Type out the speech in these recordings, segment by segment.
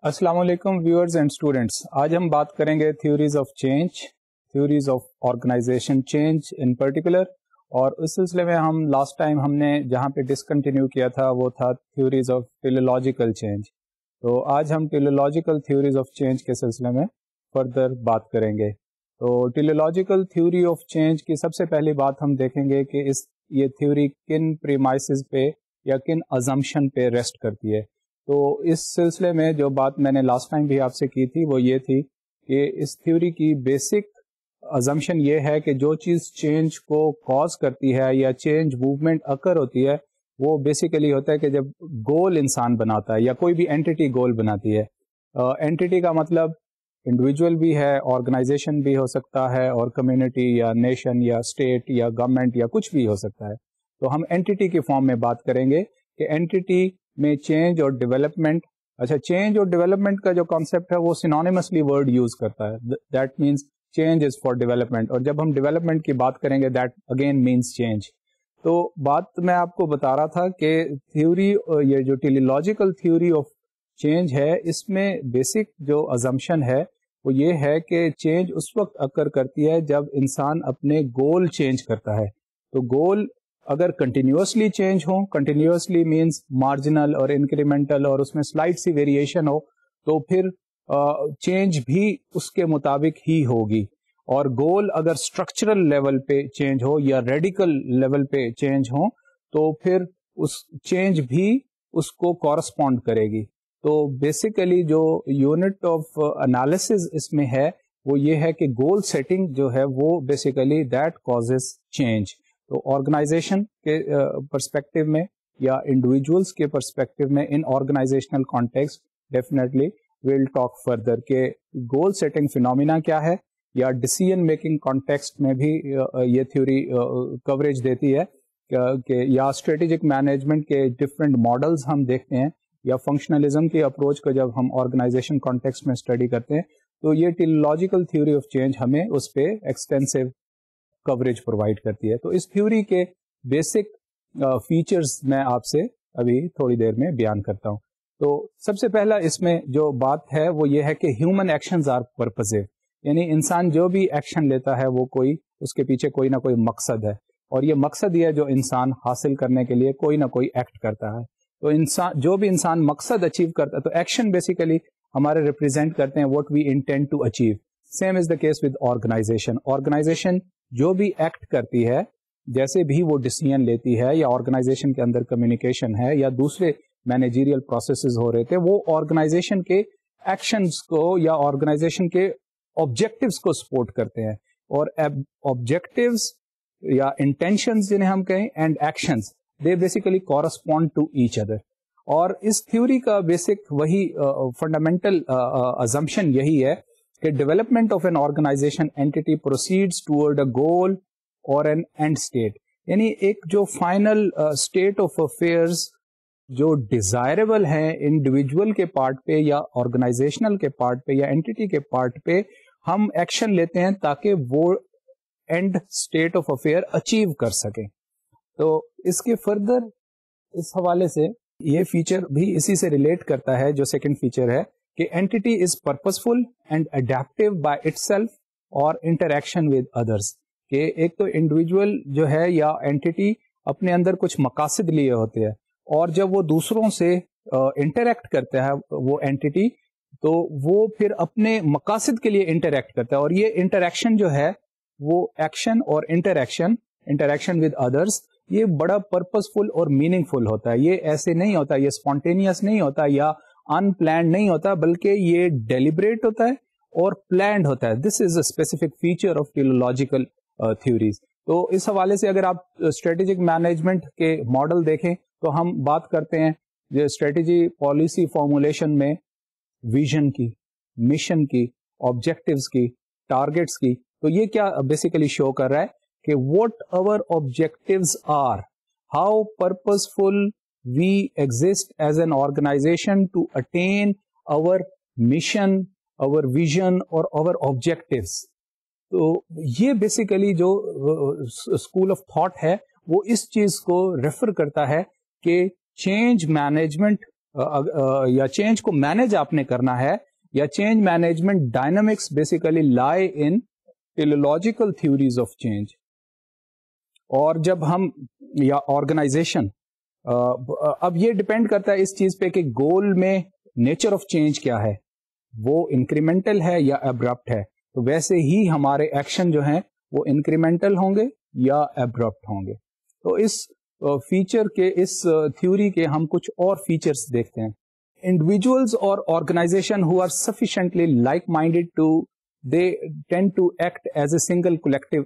السلام علیکم viewers and students. آج ہم بات کریں گے theories of change, theories of organization change in particular. اور اس سلسلے میں لاسٹ ٹائم ہم نے جہاں پہ ڈسکنٹینیو کیا تھا وہ تھا تھیوریز آف ٹیلیولوجیکل چینج. تو آج ہم ٹیلیولوجیکل تھیوریز آف چینج کے سلسلے میں فردر بات کریں گے. تو ٹیلیولوجیکل تھیوری آف چینج کی سب سے پہلی بات ہم دیکھیں گے کہ یہ تھیوری کن پریمائسز پہ یا کن ازمپشن پہ ریسٹ کرتی ہے. تو اس سلسلے میں جو بات میں نے لاسٹ ٹائم بھی آپ سے کی تھی وہ یہ تھی کہ اس تھیوری کی بیسک ازمپشن یہ ہے کہ جو چیز چینج کو کاز کرتی ہے یا چینج موومنٹ اکر ہوتی ہے وہ بیسیکلی ہوتا ہے کہ جب گول انسان بناتا ہے یا کوئی بھی اینٹی گول بناتی ہے. اینٹی کا مطلب انڈیویجول بھی ہے، آرگنائزیشن بھی ہو سکتا ہے، اور کمیونٹی یا نیشن یا اسٹیٹ یا گورنمنٹ یا کچھ بھی ہو سکتا ہے. تو ہم اینٹی کی فارم میں بات کریں گے کہ اینٹی میں چینج اور ڈیولپمنٹ. اچھا، چینج اور ڈیولپمنٹ کا جو کانسیپٹ ہے وہ سینونیمسلی ورڈ یوز کرتا ہے. That means change is for development, اور جب ہم ڈیولپمنٹ کی بات کریں گے دیٹ اگین مینس چینج. تو بات میں آپ کو بتا رہا تھا کہ تھیوری، یہ جو ٹیلیولوجیکل تھیوری آف چینج ہے، اس میں بیسک جو ازمپشن ہے وہ یہ ہے کہ چینج اس وقت اکر کرتی ہے جب انسان اپنے گول چینج کرتا ہے. تو گول اگر کنٹینیوسلی چینج ہو، کنٹینیوسلی مینس مارجنل اور انکریمنٹل اور اس میں سلائٹ سی ویریشن ہو، تو پھر چینج بھی اس کے مطابق ہی ہوگی. اور گول اگر اسٹرکچرل لیول پہ چینج ہو یا ریڈیکل لیول پہ چینج ہو تو پھر اس چینج بھی اس کو کورسپونڈ کرے گی. تو بیسیکلی جو یونٹ آف انالیسز اس میں ہے وہ یہ ہے کہ گول سیٹنگ جو ہے وہ بیسیکلی دیٹ کازز چینج. تو آرگنائزیشن کے پرسپیکٹو میں یا انڈیویجولس کے پرسپیکٹو میں in organisational context definitely we'll talk further کہ گول سیٹنگ فینومینا کیا ہے، یا ڈیسیژن میکنگ کانٹیکسٹ میں بھی یہ تھیوری کوریج دیتی ہے کہ یا اسٹریٹجک مینجمنٹ کے ڈفرینٹ ماڈلز ہم دیکھتے ہیں، یا فنکشنلزم کی اپروچ کو جب ہم آرگنائزیشن کانٹیکسٹ میں اسٹڈی کرتے ہیں تو یہ ٹیلیولوجیکل تھیوری آف چینج ہمیں اس پہ ایکسٹینسو کوریج پرووائڈ کرتی ہے. تو اس تھیوری کے بیسک فیچرز میں آپ سے ابھی تھوڑی دیر میں بیان کرتا ہوں. تو سب سے پہلا اس میں جو بات ہے وہ یہ ہے کہ ہیومن ایکشنز آر پرپزیو، یعنی انسان جو بھی ایکشن لیتا ہے وہ اس کے پیچھے کوئی نہ کوئی مقصد ہے، اور یہ مقصد یہ ہے جو انسان حاصل کرنے کے لیے کوئی نہ کوئی ایکٹ کرتا ہے. تو انسان جو بھی انسان مقصد اچیو کرتا ہے، تو ایکشن بیسیکلی ہمارے ریپرزینٹ کرتے ہیں what we intend to achieve. Same is the case with organization. Organization جو بھی ایکٹ کرتی ہے، جیسے بھی وہ ڈیسیژن لیتی ہے، یا آرگنائزیشن کے اندر کمیونیکیشن ہے یا دوسرے مینیجیریل پروسیسز ہو رہے تھے، وہ آرگنائزیشن کے ایکشنز کو یا آرگنائزیشن کے آبجیکٹیوز کو سپورٹ کرتے ہیں. اور آبجیکٹیوز یا انٹینشنز جنہیں ہم کہیں and actions they basically correspond to each other. اور اس تھیوری کا بیسک وہی فنڈامنٹل ازمپشن یہی ہے کہ development of an organisation entity proceeds toward a goal اور این اینڈ اسٹیٹ. یعنی ایک جو فائنل اسٹیٹ آف افیئرز جو ڈیزائربل ہیں انڈیویجول کے پارٹ پہ یا آرگنائزیشنل کے پارٹ پہ یا اینٹی کے پارٹ پہ، ہم ایکشن لیتے ہیں تاکہ وہ and state of affair achieve کر سکیں. تو اس کے فردر اس حوالے سے یہ فیچر بھی اسی سے ریلیٹ کرتا ہے جو سیکنڈ فیچر ہے کہ entity is purposeful and adaptive by it self اور انٹریکشن ود ادرس. کہ ایک تو انڈیویجول جو ہے یا اینٹی اپنے اندر کچھ مقاصد لیے ہوتے ہیں، اور جب وہ دوسروں سے انٹریکٹ کرتا ہے وہ اینٹی، تو وہ پھر اپنے مقاصد کے لیے انٹریکٹ کرتا ہے. اور یہ انٹریکشن جو ہے وہ ایکشن اور انٹریکشن ود ادرس، یہ بڑا پرپزفل اور میننگ فل ہوتا ہے. یہ ایسے نہیں ہوتا، یہ اسپونٹینیس نہیں ہوتا یا ان پلانڈ نہیں ہوتا، بلکہ یہ ڈیلیبریٹ ہوتا ہے اور پلانڈ ہوتا ہے. This is a specific feature of teleological theories. تو اس حوالے سے اگر آپ اسٹریٹجک مینجمنٹ کے ماڈل دیکھیں تو ہم بات کرتے ہیں جو اسٹریٹجی پالیسی فارمولیشن میں ویژن کی، مشن کی، آبجیکٹیوز کی، ٹارگیٹس کی. تو یہ کیا بیسیکلی شو کر رہا ہے کہ what our objectives are, how purposeful we exist as an organization to attain our mission, our vision or our objectives. تو یہ بیسیکلی جو اسکول آف تھاٹ ہے وہ اس چیز کو ریفر کرتا ہے کہ چینج مینجمنٹ یا چینج کو مینج آپ نے کرنا ہے, یا چینج مینجمنٹ ڈائنامکس بیسیکلی لائی ان ٹیلیولوجیکل تھیوریز آف چینج. اور جب ہم یا آرگنائزیشن, اب یہ ڈپینڈ کرتا ہے اس چیز پہ کہ گول میں نیچر آف چینج کیا ہے, وہ انکریمنٹل ہے یا ابرپٹ ہے. تو ویسے ہی ہمارے ایکشن جو ہیں وہ انکریمنٹل ہوں گے یا ابرپٹ ہوں گے. تو اس فیچر کے, اس تھیوری کے ہم کچھ اور فیچرز دیکھتے ہیں. انڈیویجولز اور organization who are sufficiently like minded to they tend to act as a single collective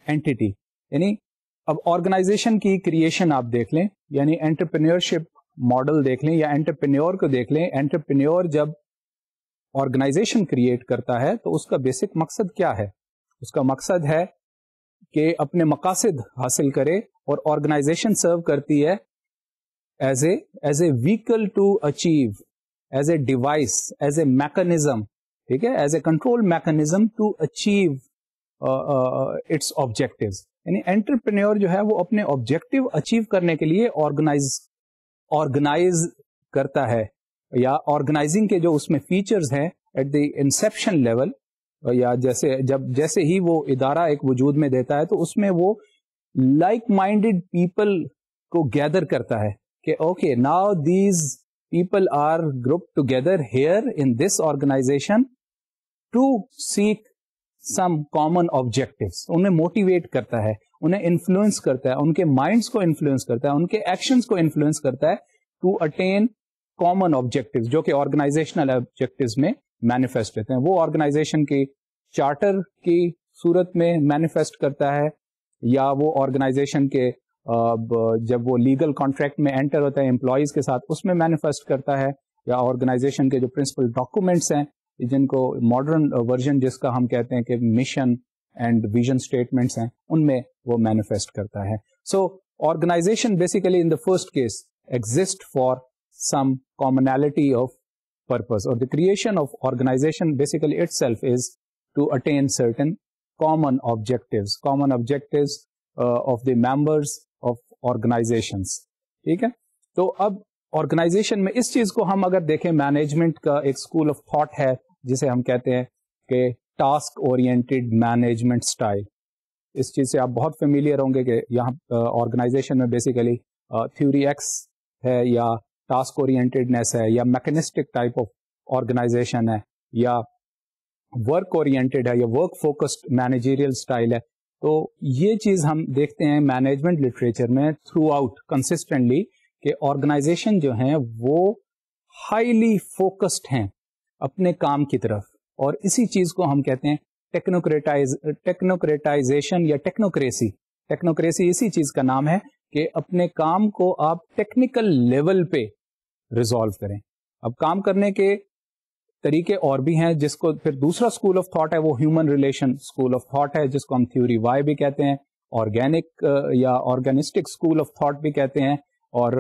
entity. یعنی اب آرگنائزیشن کی کریشن آپ دیکھ لیں, یعنی انٹرپرینیورشپ ماڈل دیکھ لیں یا انٹرپرینیور کو دیکھ لیں. انٹرپرینیور جب آرگنائزیشن کریٹ کرتا ہے تو اس کا بیسک مقصد کیا ہے؟ اس کا مقصد ہے کہ اپنے مقاصد حاصل کرے, اور آرگنائزیشن سرو کرتی ہے as a vehicle to achieve, as a device, as a mechanism, ٹھیک ہے, as a control mechanism to achieve its objectives. یعنی انٹرپرینیور جو ہے وہ اپنے آبجیکٹیو اچیو کرنے کے لیے آرگنائز کرتا ہے, یا آرگنائزنگ کے جو اس میں فیچرز ہیں ایٹ دی انسیپشن لیول, یا جیسے ہی وہ ادارہ ایک وجود میں دیتا ہے تو اس میں وہ لائک مائنڈیڈ پیپل کو گیدر کرتا ہے کہ okay now these people are group together here in this organization to seek some common objectives. انہیں موٹیویٹ کرتا ہے, انہیں انفلوئنس کرتا ہے, ان کے مائنڈس کو انفلوئنس کرتا ہے, ان کے ایکشنز کو انفلوئنس کرتا ہے ٹو اٹین کامن آبجیکٹیوز, جو کہ آرگنائزیشنل آبجیکٹیوز میں مینیفیسٹ ہوتے ہیں. وہ آرگنائزیشن کی چارٹر کی صورت میں مینیفیسٹ کرتا ہے, یا وہ آرگنائزیشن کے جب وہ لیگل کانٹریکٹ میں انٹر ہوتا ہے امپلائیز کے ساتھ اس میں مینیفیسٹ کرتا ہے, یا آرگنائزیشن کے جو پرنسپل ڈاکومنٹس ہیں جن کو ماڈرن ورژن جس کا ہم کہتے ہیں کہ مشن اینڈ ویژن اسٹیٹمنٹس ہیں ان میں وہ مینیفیسٹ کرتا ہے. So organisation basically in the first case exist for some communality of purpose, or the creation of organization basically itself is to attain certain common objectives of the members of organizations. ٹھیک ہے, تو اب organization میں اس چیز کو ہم اگر دیکھیں, مینجمنٹ کا ایک اسکول آف تھاٹ ہے جسے ہم کہتے ہیں کہ ٹاسک اورینٹیڈ مینجمنٹ اسٹائل. اس چیز سے آپ بہت فیملیئر ہوں گے کہ یہاں آرگنائزیشن میں بیسیکلی تھیوری ایکس ہے, یا ٹاسک اورینٹیڈنیس ہے, یا میکنسٹک ٹائپ آف آرگنائزیشن ہے, یا ورک اورینٹیڈ ہے, یا ورک فوکسڈ مینیجیریل اسٹائل ہے. تو یہ چیز ہم دیکھتے ہیں مینجمنٹ لٹریچر میں تھرو آؤٹ کنسسٹنٹلی کہ آرگنائزیشن جو ہیں وہ ہائیلی فوکسڈ ہیں اپنے کام کی طرف, اور اسی چیز کو ہم کہتے ہیں ٹیکنوکریٹائزیشن یا ٹیکنوکریسی. ٹیکنوکریسی اسی چیز کا نام ہے کہ اپنے کام کو آپ ٹیکنیکل لیول پہ ریزالو کریں. اب کام کرنے کے طریقے اور بھی ہیں, جس کو پھر دوسرا اسکول آف تھاٹ ہے وہ human relation school of thought ہے, جس کو ہم تھیوری وائی بھی کہتے ہیں, آرگینک یا آرگینسٹک اسکول آف تھاٹ بھی کہتے ہیں, اور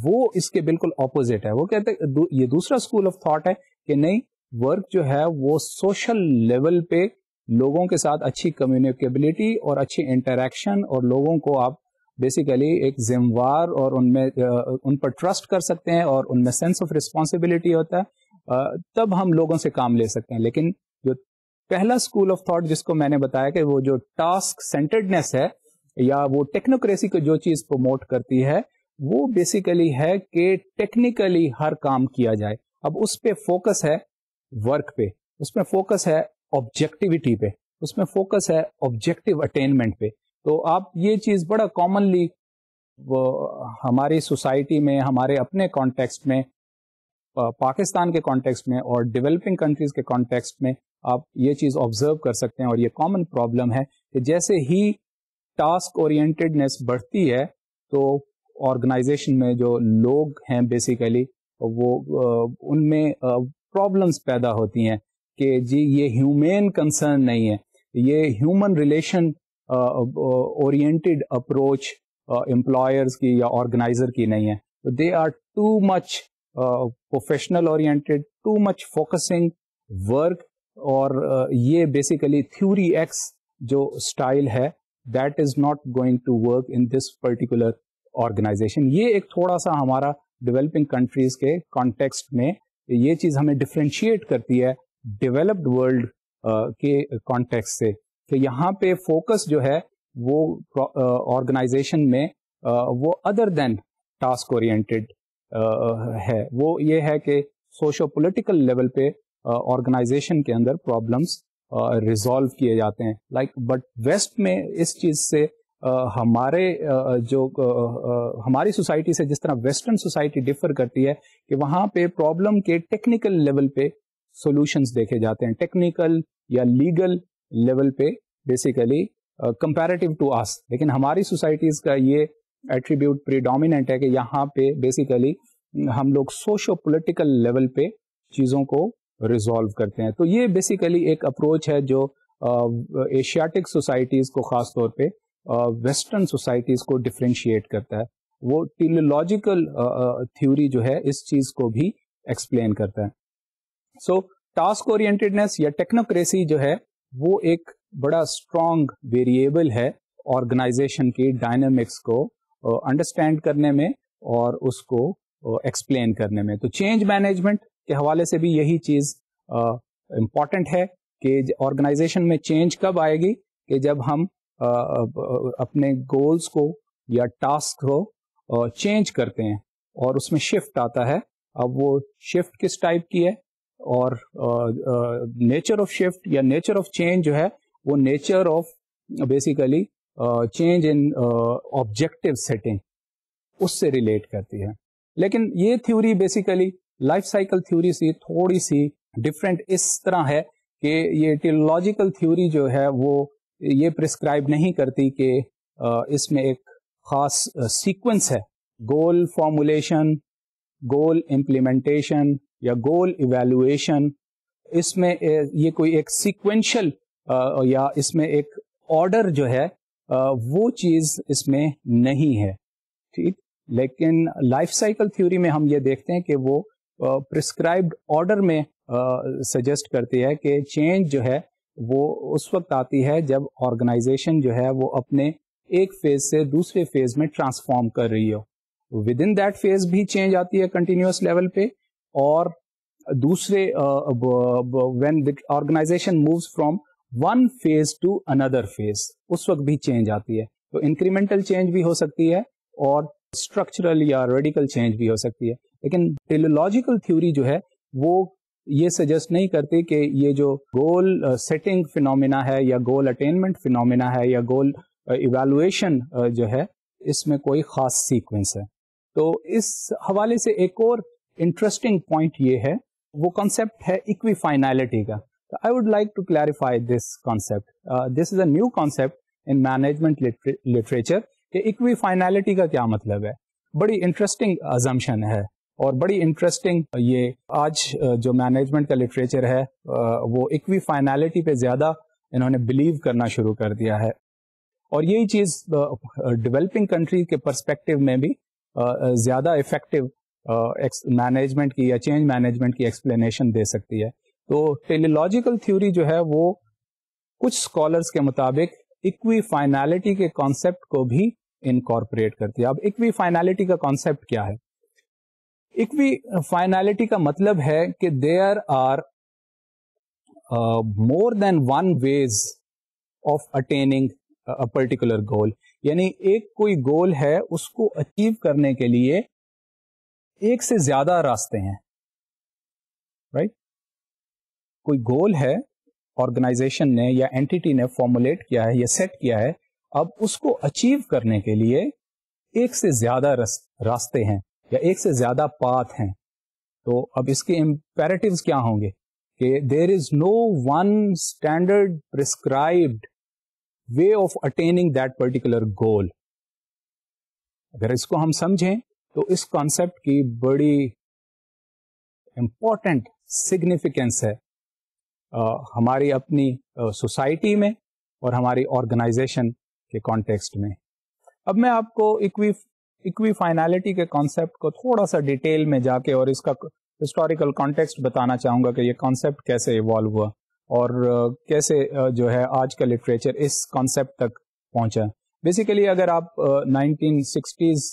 وہ اس کے بالکل اپوزٹ ہے. وہ کہتے ہیں یہ دوسرا اسکول آف تھاٹ ہے کہ نہیں, ورک جو ہے وہ سوشل لیول پہ لوگوں کے ساتھ اچھی کمیونیکیبلٹی اور اچھی انٹریکشن, اور لوگوں کو آپ بیسیکلی ایک ذمہ وار اور ان پر ٹرسٹ کر سکتے ہیں, اور ان میں سینس آف ریسپانسبلٹی ہوتا ہے, تب ہم لوگوں سے کام لے سکتے ہیں. لیکن جو پہلا اسکول آف تھاٹ جس کو میں نے بتایا کہ وہ جو ٹاسک سینٹرڈنیس ہے, یا وہ ٹیکنوکریسی کو جو چیز پروموٹ کرتی ہے, وہ بیسیکلی ہے کہ ٹیکنیکلی ہر کام کیا جائے. اب اس پہ فوکس ہے ورک پہ, اس میں فوکس ہے آبجیکٹیوٹی پہ, اس میں فوکس ہے آبجیکٹیو اٹینمنٹ پہ. تو آپ یہ چیز بڑا کامنلی ہماری سوسائٹی میں, ہمارے اپنے کانٹیکسٹ میں, پاکستان کے کانٹیکسٹ میں اور ڈیولپنگ کنٹریز کے کانٹیکسٹ میں آپ یہ چیز آبزرو کر سکتے ہیں. اور یہ کامن پرابلم ہے کہ جیسے ہی ٹاسک اورینٹیڈنیس بڑھتی ہے تو آرگنائزیشن میں جو لوگ ہیں بیسیکلی وہ ان میں پرابلمس پیدا ہوتی ہیں کہ جی یہ ہیومین کنسرن نہیں ہے, یہ human relation oriented approach employers کی یا آرگنائزر کی نہیں ہے. They are too much professional oriented, too much focusing work, اور یہ بیسیکلی تھیوری ایکس جو اسٹائل ہے that is not going to work in this particular organization. یہ ایک تھوڑا سا ہمارا ڈیولپنگ کنٹریز کے کانٹیکسٹ میں یہ چیز ہمیں ڈفرینشیٹ کرتی ہے ڈیولپڈ ورلڈ کے کانٹیکسٹ سے کہ یہاں پہ فوکس جو ہے وہ آرگنائزیشن میں وہ ادر دین ٹاسک اورینٹیڈ ہے. وہ یہ ہے کہ سوشو پولیٹیکل لیول پہ آرگنائزیشن کے اندر پرابلمس ریزالو کیے جاتے ہیں. بٹ ویسٹ میں اس چیز سے ہمارے ہماری سوسائٹی سے جس طرح ویسٹرن سوسائٹی ڈفر کرتی ہے کہ وہاں پہ پرابلم کے ٹیکنیکل لیول پہ سولوشنز دیکھے جاتے ہیں, ٹیکنیکل یا لیگل لیول پہ بیسیکلی کمپیریٹیو ٹو اس. لیکن ہماری سوسائٹیز کا یہ ایٹریبیوٹ پریڈومیننٹ ہے کہ یہاں پہ بیسیکلی ہم لوگ سوشو پولیٹیکل لیول پہ چیزوں کو ریزالو کرتے ہیں. تو یہ بیسیکلی ایک اپروچ ہے جو ایشیاٹک سوسائٹیز کو خاص طور پہ ویسٹرن سوسائٹیز کو ڈفرینشیٹ کرتا ہے. وہ ٹیلیولوجیکل تھیوری جو ہے اس چیز کو بھی ایکسپلین کرتا ہے. سو ٹاسک اورینٹیڈنس یا ٹیکنوکریسی جو ہے وہ ایک بڑا اسٹرانگ ویریبل ہے آرگنائزیشن کی ڈائنامکس کو انڈرسٹینڈ کرنے میں اور اس کو ایکسپلین کرنے میں. تو چینج مینجمنٹ کے حوالے سے بھی یہی چیز امپورٹنٹ ہے کہ آرگنائزیشن میں چینج کب آئے گی کہ جب ہم اپنے گولز کو یا ٹاسک کو چینج کرتے ہیں اور اس میں شفٹ آتا ہے. اب وہ شفٹ کس ٹائپ کی ہے اور نیچر آف شفٹ یا نیچر آف چینج جو ہے وہ nature of basically change in objective setting اس سے ریلیٹ کرتی ہے. لیکن یہ theory basically life cycle theory سے تھوڑی سی ڈفرینٹ اس طرح ہے کہ یہ ٹیلیولوجیکل تھیوری جو ہے وہ یہ پرسکرائب نہیں کرتی کہ اس میں ایک خاص سیکوینس ہے, گول فارمولیشن, گول امپلیمنٹیشن یا گول ایویلویشن. اس میں یہ کوئی ایک سیکوینشل یا اس میں ایک آرڈر جو ہے وہ چیز اس میں نہیں ہے. ٹھیک, لیکن لائف سائیکل تھیوری میں ہم یہ دیکھتے ہیں کہ وہ پرسکرائبڈ آرڈر میں سجیسٹ کرتی ہے کہ چینج جو ہے وہ اس وقت آتی ہے جب آرگنائزیشن جو ہے وہ اپنے ایک فیز سے دوسرے فیز میں ٹرانسفارم کر رہی ہو. ود ان دیٹ فیز بھی چینج آتی ہے کنٹینیوس لیول پہ, اور دوسرے when the organisation moves from one phase to another phase اس وقت بھی چینج آتی ہے. تو انکریمنٹل چینج بھی ہو سکتی ہے اور اسٹرکچرل یا ریڈیکل چینج بھی ہو سکتی ہے. لیکن ٹیلیولوجیکل تھیوری جو ہے وہ یہ سجیسٹ نہیں کرتی کہ یہ جو گول سیٹنگ فینومینا ہے یا گول اٹینمنٹ فینومینا ہے یا گول ایویلویشن جو ہے اس میں کوئی خاص سیکوینس ہے. تو اس حوالے سے ایک اور انٹرسٹنگ پوائنٹ یہ ہے, وہ کانسیپٹ ہے ایکوی فائنلٹی کا. I would like to clarify this concept. This is a new concept in management literature کہ ایکوی فائنلٹی کا کیا مطلب ہے. بڑی انٹرسٹنگ assumption ہے اور بڑی انٹرسٹنگ یہ آج جو مینجمنٹ کا لٹریچر ہے وہ ایکوی فائنلٹی پہ زیادہ انہوں نے بلیو کرنا شروع کر دیا ہے. اور یہی چیز ڈیولپنگ کنٹری کے پرسپیکٹو میں بھی زیادہ افیکٹو مینجمنٹ کی یا چینج مینجمنٹ کی ایکسپلینیشن دے سکتی ہے. تو ٹیلیولوجیکل تھیوری جو ہے وہ کچھ اسکالرس کے مطابق ایکوی فائنلٹی کے کانسیپٹ کو بھی انکارپوریٹ کرتی ہے. اب ایکوی فائنلٹی کا کانسیپٹ کیا ہے؟ ایکوی فائنلٹی کا مطلب ہے کہ there are more than one ways of attaining a particular goal. یعنی ایک کوئی گول ہے اس کو اچیو کرنے کے لیے ایک سے زیادہ راستے ہیں. رائٹ, کوئی گول ہے آرگنائزیشن نے یا اینٹیٹی نے فارمولیٹ کیا ہے یا سیٹ کیا ہے, اب اس کو اچیو کرنے کے لیے ایک سے زیادہ راستے ہیں یا ایک سے زیادہ پاتھ ہیں. تو اب اس کے امپیریٹیوز کیا ہوں گے کہ there is no one standard prescribed way of attaining that particular goal. اگر اس کو ہم سمجھیں تو اس کانسیپٹ کی بڑی امپورٹنٹ سگنیفیکینس ہے ہماری اپنی سوسائٹی میں اور ہماری آرگنائزیشن کے کانٹیکسٹ میں. اب میں آپ کو ایکوی فائنلٹی کے کانسیپٹ کو تھوڑا سا ڈیٹیل میں جا کے اور اس کا ہسٹوریکل کانٹیکسٹ بتانا چاہوں گا کہ یہ کانسیپٹ کیسے ایوالو ہوا اور کیسے جو ہے آج کا لٹریچر اس کانسیپٹ تک پہنچا. بیسیکلی اگر آپ 1960s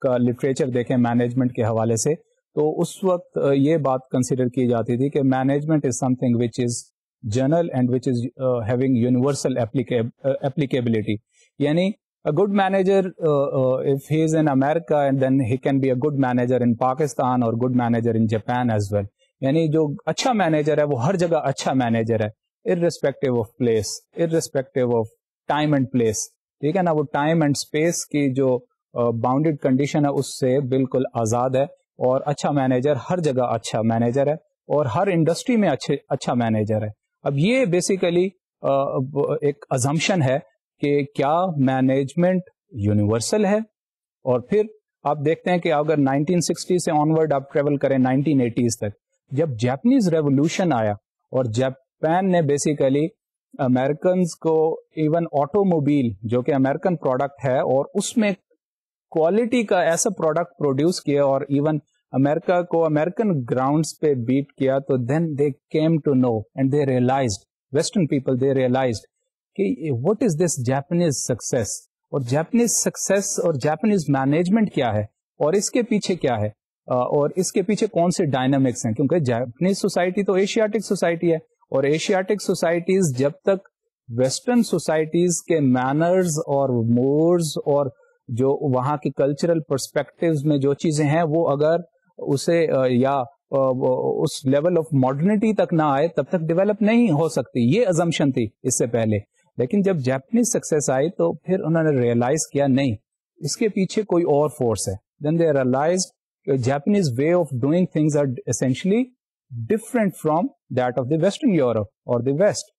کا لٹریچر دیکھیں مینجمنٹ کے حوالے سے تو اس وقت یہ بات کنسیڈر کی جاتی تھی کہ management is some thing which is general and which is having universal ایپلیکیبلٹی. یعنی a good manager, if he is in America, and then he can be a good manager in Pakistan or good manager in Japan as well. یعنی جو اچھا manager ہے وہ ہر جگہ اچھا manager ہے, irrespective of place, irrespective of time and place. ٹھیک ہے نا, وہ ٹائم اینڈ اسپیس کی جو باؤنڈیڈ کنڈیشن ہے اس سے بالکل آزاد ہے, اور اچھا مینیجر ہر جگہ اچھا مینیجر ہے اور ہر انڈسٹری میں اچھا مینیجر ہے. اب یہ بیسیکلی ایک ازمپشن ہے کہ کیا مینجمنٹ یونیورسل ہے. اور پھر آپ دیکھتے ہیں کہ اگر 1960 سے آنورڈ آپ ٹریول کریں 1980s تک, جب جاپنیز ریولوشن آیا اور جاپان نے بیسیکلی امریکنز کو ایون آٹو موبائل جو کہ امریکن پروڈکٹ ہے اور اس میں کوالٹی کا ایسا پروڈکٹ پروڈیوس کیا اور ایون امریکہ کو امریکن گراؤنڈز پہ بیٹ کیا, تو then they came to know and they realised, western people they realised کہ what is this Japanese success, اور جاپنیز سکسیس اور جاپنیز مینجمنٹ کیا ہے اور اس کے پیچھے کیا ہے اور اس کے پیچھے کون سے ڈائنامکس ہیں. کیونکہ جاپنیز سوسائٹی تو ایشیاٹک سوسائٹی ہے, اور ایشیاٹک سوسائٹیز جب تک ویسٹرن سوسائٹیز کے مینرز اور مورز اور جو وہاں کی کلچرل پرسپیکٹوز میں جو چیزیں ہیں وہ اگر اسے یا اس لیول آف ماڈرنٹی تک نہ آئے تب تک ڈیولپ نہیں ہو سکتی. یہ ازمپشن تھی اس سے پہلے. لیکن جب جاپنیز سکسیس آئی تو پھر انہوں نے ریئلائز کیا نہیں, اس کے پیچھے کوئی اور فورس ہے. Then they realised Japanese way of doing things are essentially different from that of the western Europe اور دی ویسٹ,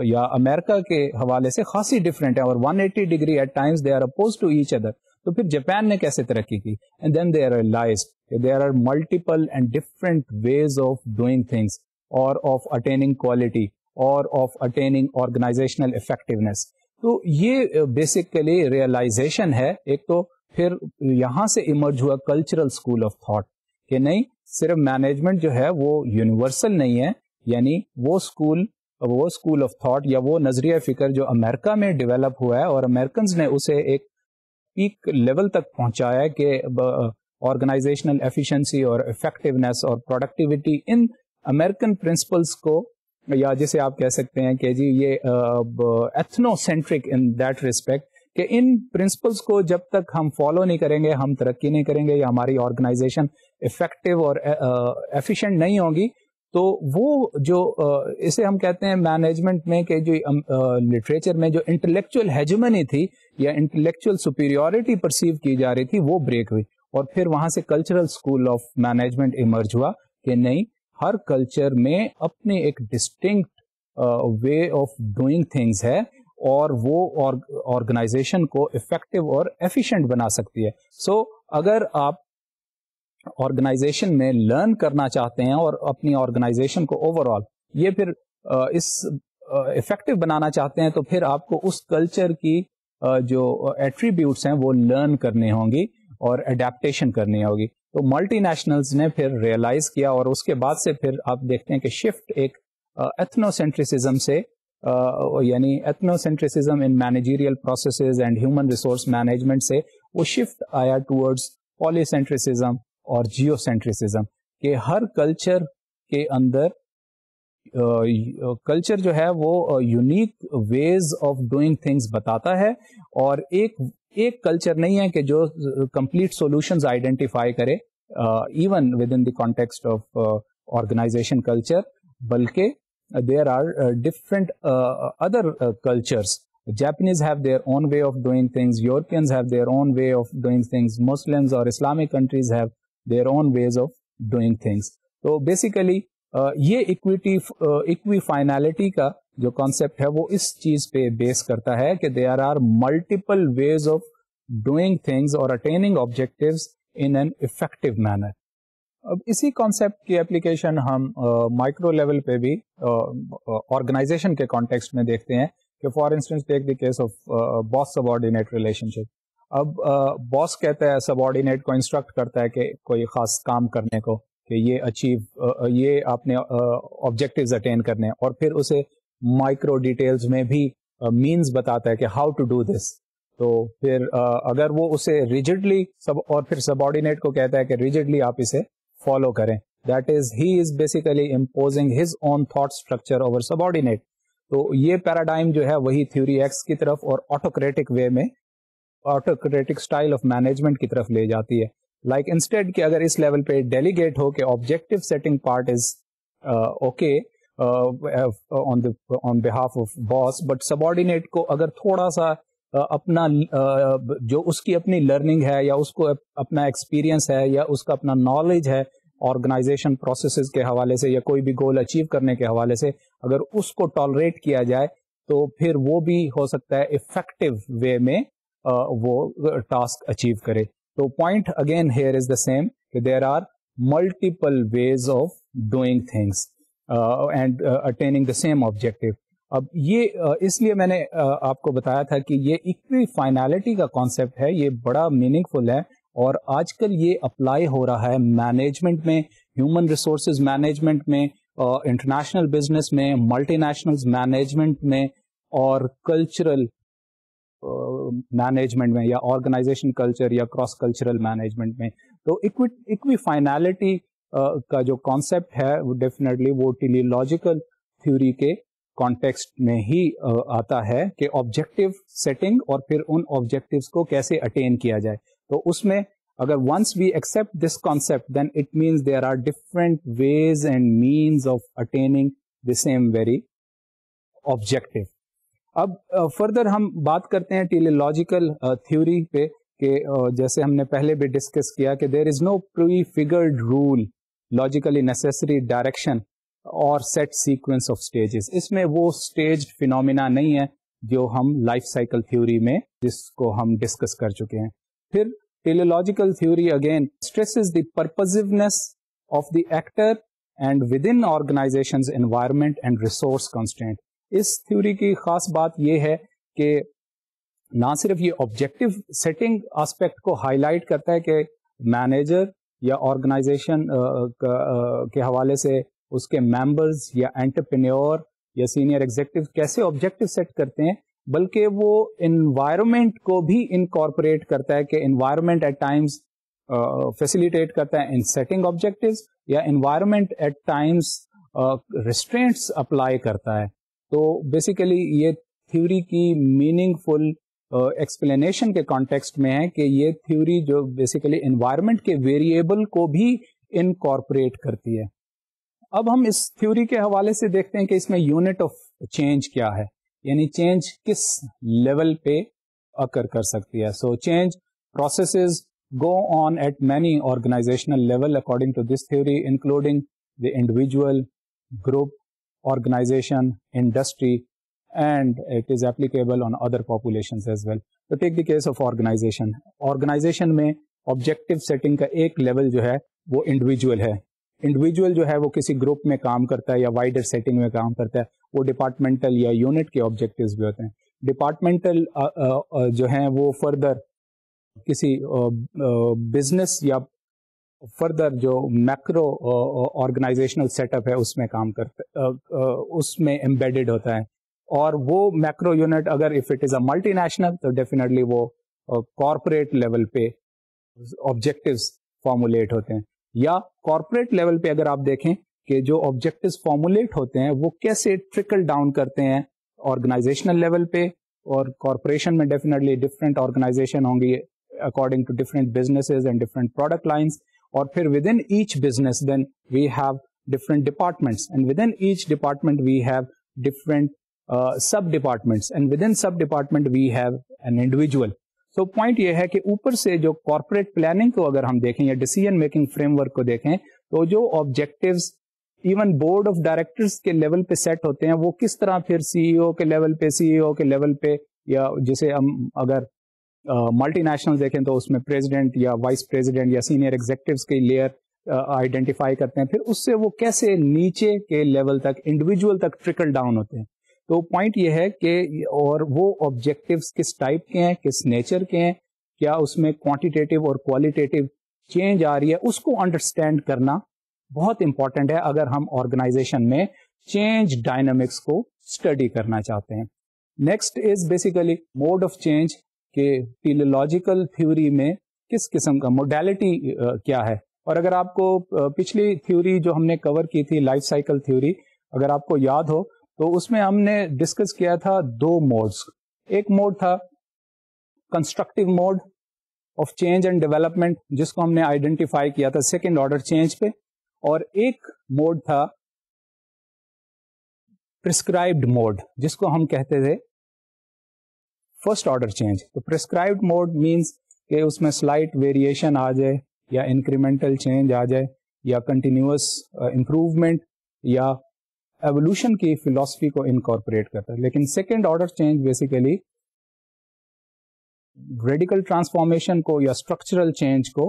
یا امریکہ کے حوالے سے خاصی ڈفرینٹ ہے, اور 180 degree at times they are oppose to each other. تو پھر جاپان نے کیسے ترقی کی, and then they realized there are multiple and different ways of doing things اور آف اٹیننگ کوالٹی اور آف اٹیننگ آرگنائزیشنل افیکٹونیس. تو یہ بیسیکلی ریئلائزیشن ہے. ایک تو پھر یہاں سے ایمرج ہوا کلچرل اسکول آف تھاٹ کہ نہیں, صرف مینجمنٹ جو ہے وہ یونیورسل نہیں ہے. یعنی وہ اسکول آف تھاٹ یا وہ نظریہ فکر جو امریکہ میں ڈیولپ ہوا ہے اور امریکنز نے اسے ایک پیک لیول تک پہنچایا ہے کہ آرگنائزیشنل ایفیشنسی اور افیکٹونیس اور پروڈکٹیوٹی ان امریکن پرنسپلس کو, یا جسے آپ کہہ سکتے ہیں کہ جی یہ ethno centric in that respect, کہ ان پرنسپلس کو جب تک ہم فالو نہیں کریں گے ہم ترقی نہیں کریں گے یا ہماری آرگنائزیشن افیکٹو اور ایفیشینٹ نہیں ہوگی. تو وہ جو اسے ہم کہتے ہیں مینجمنٹ میں کہ جو لٹریچر میں جو انٹلیکچوئل ہیجمنی تھی یا انٹلیکچوئل سپیریورٹی پرسیو کی جا رہی تھی وہ بریک ہوئی, اور پھر وہاں سے cultural school of management emerge ہوا کہ نہیں, ہر کلچر میں اپنے ایک distinct way of doing things ہے اور وہ آرگنائزیشن کو افیکٹو اور ایفیشینٹ بنا سکتی ہے. سو اگر آپ آرگنائزیشن میں لرن کرنا چاہتے ہیں اور اپنی آرگنائزیشن کو اوور آل یہ پھر اس افیکٹو بنانا چاہتے ہیں, تو پھر آپ کو اس کلچر کی جو ایٹریبیوٹس ہیں وہ لرن کرنی ہوں گی اور اڈیپٹیشن کرنی ہوگی. تو ملٹی نیشنلز نے پھر ریئلائز کیا, اور اس کے بعد سے پھر آپ دیکھتے ہیں کہ شفٹ ایک ایتھنو سینٹریسزم سے, یعنی ethnocentrism in managerial processes and human resource management سے وہ شفٹ آیا ٹورڈز پالی سینٹریسزم اور جیو سینٹریسزم, کہ ہر کلچر کے اندر کلچر جو ہے وہ unique ways of doing things بتاتا ہے, اور ایک کلچر نہیں ہے کہ جو کمپلیٹ سولوشنز آئیڈینٹیفائی کرے even within the context of organisation culture, بلکہ there are different other cultures. Japanese have their own way of doing things, Europeans have their own way of doing things, Muslims or Islamic countries have their own ways of doing things. تو basically یہ ایکوی finality کا جو concept ہے وہ اس چیز پہ بیس کرتا ہے کہ there are multiple ways of doing things or attaining objectives in an effective manner. اب اسی کانسیپٹ کی اپلیکیشن ہم مائکرو لیول پہ بھی آرگنائزیشن کے کانٹیکسٹ میں دیکھتے ہیں کہ for instance take the case of boss subordinate relationship. اب باس کہتا ہے سبارڈینیٹ کو انسٹرکٹ کرتا ہے کہ کوئی خاص کام کرنے کو, کہ یہ آپ نے آبجیکٹیوز اٹین کرنے, اور پھر اسے مائکرو ڈیٹیلز میں بھی مینز بتاتا ہے کہ ہاؤ ٹو ڈو دس. تو پھر اگر وہ اسے ریجڈلی اور پھر سبارڈینیٹ کو کہتا ہے کہ ریجڈلی آپ اسے فالو کریں, that is he is basically imposing his own thought structure over subordinate. تو یہ پیراڈائم جو ہے وہی تھیوری ایکس کی طرف اور آٹوکریٹک وے میں, آٹوکریٹک اسٹائل آف مینجمنٹ کی طرف لے جاتی ہے. لائک انسٹیڈ کہ اگر اس لیول پہ ڈیلیگیٹ ہو کہ objective setting part is okay on behalf of boss, but subordinate کو اگر تھوڑا سا اپنا جو اس کی اپنی لرننگ ہے یا اس کو اپنا ایکسپیرینس ہے یا اس کا اپنا نالج ہے آرگنائزیشن پروسیسز کے حوالے سے یا کوئی بھی گول اچیو کرنے کے حوالے سے, اگر اس کو ٹالریٹ کیا جائے تو پھر وہ بھی ہو سکتا ہے افیکٹو وے میں وہ ٹاسک اچیو کرے. تو point again here is the same کہ there are multiple ways of doing things and attaining the same objective. اب یہ اس لیے میں نے آپ کو بتایا تھا کہ یہ ایکوی فائنالٹی کا کانسیپٹ ہے, یہ بڑا میننگ فل ہے اور آج کل یہ اپلائی ہو رہا ہے مینجمنٹ میں, ہیومن ریسورسز مینجمنٹ میں, انٹرنیشنل بزنس میں, ملٹی نیشنل مینجمنٹ میں اور کلچرل مینجمنٹ میں یا آرگنائزیشن کلچر یا کراس کلچرل مینجمنٹ میں. تو ایکوی فائنالٹی کا جو کانسیپٹ ہے وہ ڈیفینیٹلی وہ ٹیلیولوجیکل تھیوری کے کانٹیکسٹ میں ہی آتا ہے کہ آبجیکٹو سیٹنگ اور پھر ان آبجیکٹیوز کو کیسے اٹین کیا جائے. تو اس میں اگر once we accept this concept then it means there are different ways and means of attaining the same very objective. اب فردر ہم بات کرتے ہیں ٹیلیولوجیکل تھیوری پہ کہ جیسے ہم نے پہلے بھی ڈسکس کیا کہ there is no prefigured rule logically necessary direction اور سیٹ سیکوینس آف اسٹیجز. اس میں وہ اسٹیج فینومینا نہیں ہے جو ہم لائف سائیکل تھیوری میں جس کو ہم ڈسکس کر چکے ہیں. پھر teleological theory again stresses the purposiveness of the actor and within organisations environment and resource constraint. اس تھیوری کی خاص بات یہ ہے کہ نہ صرف یہ آبجیکٹو سیٹنگ آسپیکٹ کو ہائی لائٹ کرتا ہے کہ مینیجر یا آرگنائزیشن کے حوالے سے اس کے ممبرز یا انٹرپرینیور یا سینئر ایگزیکٹو کیسے آبجیکٹو سیٹ کرتے ہیں, بلکہ وہ انوائرمنٹ کو بھی انکارپوریٹ کرتا ہے کہ انوائرمنٹ ایٹ ٹائمز فیسیلیٹیٹ کرتا ہے ان سیٹنگ آبجیکٹیوز یا انوائرمنٹ ایٹ ٹائمز ریسٹرینٹس اپلائی کرتا ہے. تو بیسیکلی یہ تھیوری کی میننگ فل ایکسپلینیشن کے کانٹیکسٹ میں ہے کہ یہ تھیوری جو بیسیکلی انوائرمنٹ کے ویریبل کو بھی انکارپوریٹ کرتی ہے. اب ہم اس تھیوری کے حوالے سے دیکھتے ہیں کہ اس میں یونٹ آف چینج کیا ہے, یعنی چینج کس لیول پہ اکر کر سکتی ہے. So change processes go on at many organizational level according to this theory, including the individual, group, organization, industry, and it is applicable on other populations as well. So take the case of organization. Organization میں objective setting کا ایک level جو ہے وہ individual ہے. individual جو ہے وہ کسی گروپ میں کام کرتا ہے یا wider setting میں کام کرتا ہے, وہ ڈپارٹمنٹل یا یونٹ کے objectives بھی ہوتے ہیں. ڈپارٹمنٹل جو ہیں وہ فردر کسی بزنس یا فردر جو میکرو آرگنائزیشنل سیٹ اپ ہے اس میں کام کرتا اس میں امبیڈڈ ہوتا ہے. اور وہ میکرو یونٹ اگر if it is a multi national تو ڈیفینیٹلی وہ کارپوریٹ لیول پہ آبجیکٹیوز فارمولیٹ ہوتے ہیں. یا کارپوریٹ لیول پہ اگر آپ دیکھیں کہ جو آبجیکٹیوز فارمولیٹ ہوتے ہیں وہ کیسے ٹرکل ڈاؤن کرتے ہیں آرگنائزیشنل لیول پہ, اور کارپوریشن میں ڈیفینیٹلی ڈفرینٹ آرگنائزیشن ہوں گی according to different businesses and different product lines, or within each business then we have different departments, and within each department we have different sub departments, and within sub department we have an individual. So point یہ ہے کہ اوپر سے جو corporate planning کو اگر ہم دیکھیں یا decision making framework کو دیکھیں تو جو objectives even board of directors کے لیول پہ سیٹ ہوتے ہیں وہ کس طرح پھر سی ای او کے لیول پہ, سی ای او کے لیول پہ, یا جسے ہم اگر ملٹی نیشنل دیکھیں تو اس میں پریزیڈنٹ یا وائس پریزیڈنٹ یا سینئر ایگزیکٹوز کی لیئر آئیڈینٹیفائی کرتے ہیں, پھر اس سے وہ کیسے نیچے کے لیول تک انڈیویجول تک ٹرکل ڈاؤن ہوتے ہیں. تو پوائنٹ یہ ہے کہ اور وہ آبجیکٹیوز کس ٹائپ کے ہیں, کس نیچر کے ہیں, کیا اس میں کوانٹیٹیو اور کوالٹیٹیو چینج آ رہی ہے, اس کو انڈرسٹینڈ کرنا بہت امپورٹنٹ ہے اگر ہم آرگنائزیشن میں چینج ڈائنامکس کو اسٹڈی کرنا چاہتے ہیں. Next is basically mode of change, کہ ٹیلیولوجیکل تھیوری میں کس قسم کا موڈیلٹی کیا ہے. اور اگر آپ کو پچھلی تھیوری جو ہم نے کور کی تھی لائف سائیکل تھیوری، اگر آپ کو یاد ہو تو اس میں ہم نے ڈسکس کیا تھا 2 موڈز. ایک موڈ تھا constructive mode of change and development جس کو ہم نے آئیڈینٹیفائی کیا تھا سیکنڈ آرڈر چینج پہ، اور ایک موڈ تھا پرسکرائبڈ موڈ جس کو ہم کہتے تھے فرسٹ آرڈر چینج. تو پرسکرائبڈ موڈ مینس کہ اس میں سلائٹ ویریشن آ جائے یا انکریمنٹل چینج آ جائے یا کنٹینیوس امپروومنٹ یا ایوولوشن کی فلاسفی کو انکارپوریٹ کرتا ہے. لیکن second order change basically radical transformation کو یا اسٹرکچرل چینج کو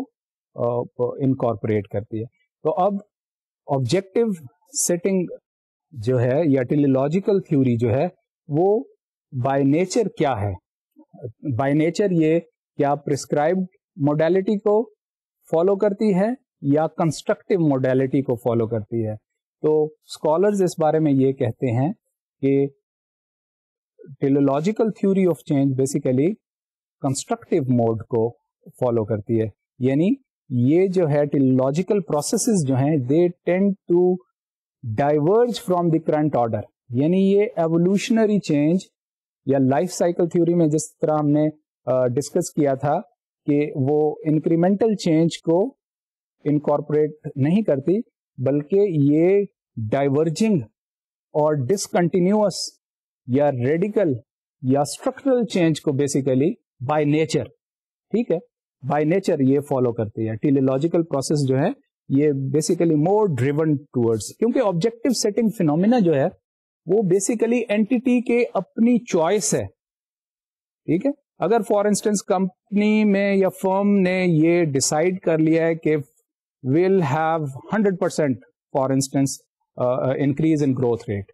انکارپوریٹ کرتی ہے. تو اب آبجیکٹو سیٹنگ جو ہے یا ٹیلیولوجیکل تھیوری جو ہے وہ بائی نیچر کیا ہے؟ بائی نیچر یہ کیا پرسکرائبڈ موڈیلٹی کو فالو کرتی ہے یا کنسٹرکٹیو موڈیلٹی کو فالو کرتی ہے؟ تو اسکالرز اس بارے میں یہ کہتے ہیں کہ teleological theory of change basically constructive mode کو فالو کرتی ہے. یعنی یہ جو ہے ٹیلیولوجیکل پروسیسز جو ہیں they tend to diverge from the current order. یعنی یہ ایوولوشنری چینج یا لائف سائیکل تھیوری میں جس طرح ہم نے ڈسکس کیا تھا کہ وہ انکریمنٹل چینج کو انکارپوریٹ نہیں کرتی بلکہ یہ ڈائیورجنگ اور ڈسکنٹینیوس یا ریڈیکل یا اسٹرکچرل چینج کو بیسیکلی بائی نیچر، ٹھیک ہے، بائی نیچر یہ فالو کرتی ہے. ٹیلیولوجیکل پروسیس جو ہے یہ بیسیکلی مور ڈریون ٹورڈز، کیونکہ آبجیکٹو سیٹنگ فینومینا جو ہے وہ بیسیکلی اینٹی کے اپنی چوائس ہے. ٹھیک ہے، اگر فار انسٹنس کمپنی میں یا فرم نے یہ ڈسائڈ کر لیا ہے کہ will have 100% for instance increase in growth rate,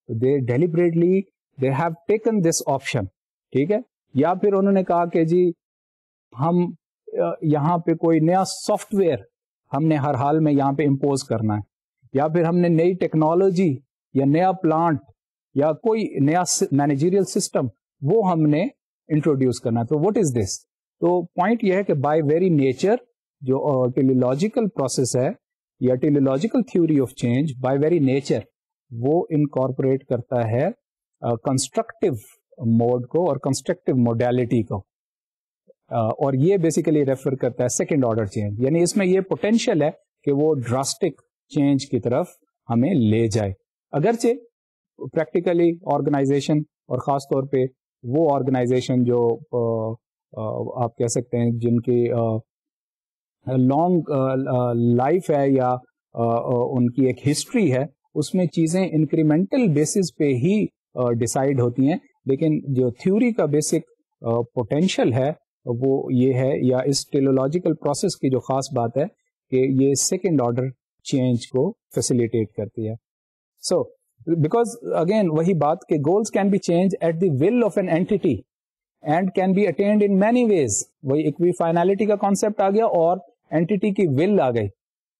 they deliberately they have taken this option. ٹھیک ہے، یا پھر انہوں نے کہا کہ جی ہم یہاں پہ کوئی نیا سافٹ ویئر ہم نے ہر حال میں یہاں پہ امپوز کرنا ہے، یا پھر ہم نے نئی ٹیکنالوجی یا نیا پلانٹ یا کوئی نیا مینیجریل سسٹم وہ ہم نے انٹروڈیوس کرنا ہے. تو واٹ از دس؟ تو پوائنٹ یہ ہے کہ بائی ویری نیچر جو ٹیلیولوجیکل پروسیس ہے یا teleological theory of change by very nature وہ انکارپوریٹ کرتا ہے کنسٹرکٹیو موڈ کو اور کنسٹرکٹیو موڈیلٹی کو، اور یہ بیسیکلی ریفر کرتا ہے سیکنڈ آرڈر چینج. یعنی اس میں یہ پوٹینشیل ہے کہ وہ ڈراسٹک چینج کی طرف ہمیں لے جائے. اگرچہ پریکٹیکلی آرگنائزیشن اور خاص طور پہ وہ آرگنائزیشن جو آپ کہہ سکتے ہیں جن کی لانگ لائف ہے یا ان کی ایک ہسٹری ہے، اس میں چیزیں انکریمنٹل بیسس پہ ہی ڈیسائیڈ ہوتی ہیں، لیکن جو تھیوری کا بیسک پوٹینشیل ہے وہ یہ ہے، یا اس ٹیلیولوجیکل پروسیس کی جو خاص بات ہے کہ یہ سیکنڈ آرڈر چینج کو فیسیلیٹیٹ کرتی ہے. سو بیکاز اگین وہی بات کہ goals can be change at the will of an entity and can be attained in many ways. وہی ایکوی فائنلٹی کا کانسیپٹ آ گیا اور اینٹی کی ول آ گئی.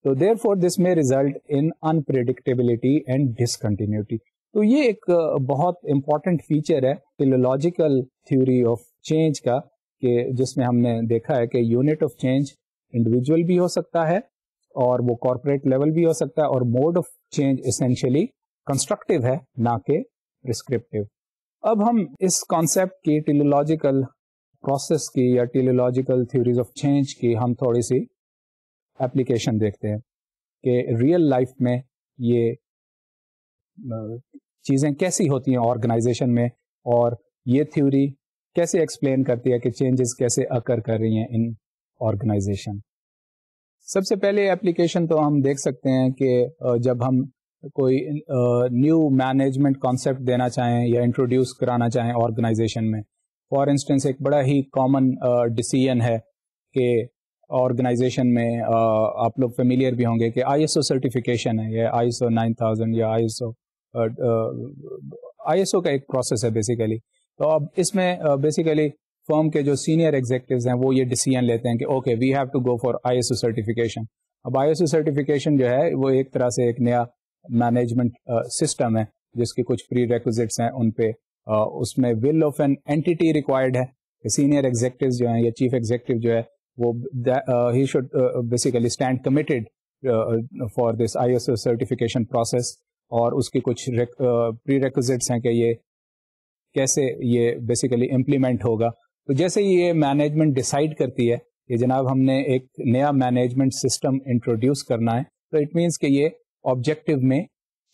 تو دیر فور دس میں result in unpredictability and discontinuity. تو یہ ایک بہت امپورٹنٹ فیچر ہے ٹیلیولوجیکل تھیوری آف چینج کا، کہ جس میں ہم نے دیکھا ہے کہ یونٹ آف چینج انڈیویجول بھی ہو سکتا ہے اور وہ کارپوریٹ لیول بھی ہو سکتا ہے، اور mode of change essentially constructive ہے نہ کہ پرسکرپٹیو. اب ہم اس کانسیپٹ کی ٹیلیولوجیکل پروسیس کی یا ٹیلیولوجیکل تھیوریز آف چینج کی ہم تھوڑی سی ایپلیکیشن دیکھتے ہیں کہ ریئل لائف میں یہ چیزیں کیسی ہوتی ہیں آرگنائزیشن میں، اور یہ تھیوری کیسے ایکسپلین کرتی ہے کہ چینجز کیسے اکر کر رہی ہیں ان آرگنائزیشن. سب سے پہلے ایپلیکیشن تو ہم دیکھ سکتے ہیں کہ جب ہم کوئی نیو مینجمنٹ کانسیپٹ دینا چاہیں یا انٹروڈیوس کرانا چاہیں آرگنائزیشن میں. فار انسٹنس ایک بڑا ہی کامن ڈیسیژن ہے کہ آرگنائزیشن میں آپ لوگ فیملیئر بھی ہوں گے کہ آئی ایس او سرٹیفکیشن ہے، یا آئی ایس او 9000 یا آئی ایس او کا ایک پروسیس ہے بیسیکلی. تو اب اس میں بیسیکلی فرم کے جو سینئر ایگزیکٹوز ہیں وہ یہ ڈیسیژن لیتے ہیں کہ okay we have to go for I S O certification. اب آئی ایس او سرٹیفکیشن جو ہے وہ ایک طرح سے ایک نیا مینجمنٹ سسٹم ہے جس کے کچھ پری ریکوزٹس ہیں ان پہ. اس میں ول آف این اینٹی ریکوائرڈ ہے سینئر ایگزیکٹو جو ہیں یا چیف ایگزیکٹو جو ہے وہ he should basically stand committed for this ISO certification process, اور اس کی کچھ پری ریکوزٹس ہیں کہ یہ کیسے یہ بیسیکلی امپلیمنٹ ہوگا. تو جیسے یہ مینجمنٹ ڈیسائیڈ کرتی ہے کہ جناب ہم نے ایک نیا مینجمنٹ سسٹم انٹروڈیوس کرنا ہے, تو اٹ مینس کہ یہ آبجیکٹو میں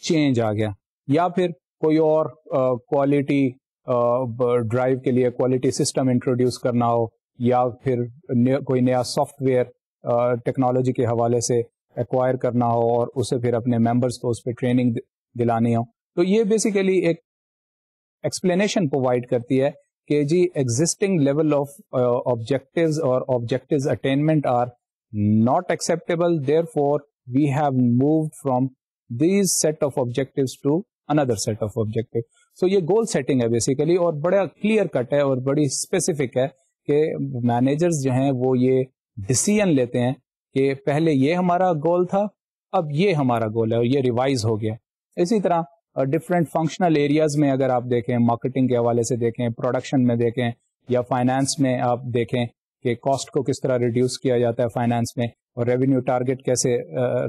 چینج آ گیا, یا پھر کوئی اور کوالٹی ڈرائیو کے لیے کوالٹی سسٹم انٹروڈیوس کرنا ہو, یا پھر کوئی نیا سافٹ ویئر ٹیکنالوجی کے حوالے سے ایکوائر کرنا ہو اور اسے پھر اپنے ممبرس کو اس پہ ٹریننگ دلانی ہو. تو یہ بیسیکلی ایک ایکسپلینیشن پرووائڈ کرتی ہے کہ جی ایگزسٹنگ لیول آف آبجیکٹیوز اور objectives attainment are not acceptable, therefore we have moved from these set of objectives to another set of objective. So یہ گول سیٹنگ ہے بیسیکلی, اور بڑا کلیئر کٹ ہے اور بڑی اسپیسیفک ہے کہ مینیجرز جو ہیں وہ یہ ڈیسیژن لیتے ہیں کہ پہلے یہ ہمارا گول تھا, اب یہ ہمارا گول ہے اور یہ ریوائز ہو گیا. اسی طرح ڈفرینٹ فنکشنل ایریاز میں اگر آپ دیکھیں, مارکیٹنگ کے حوالے سے دیکھیں, پروڈکشن میں دیکھیں, یا فائنانس میں آپ دیکھیں کہ کاسٹ کو کس طرح ریڈیوس کیا جاتا ہے فائنانس میں, اور ریونیو ٹارگٹ کیسے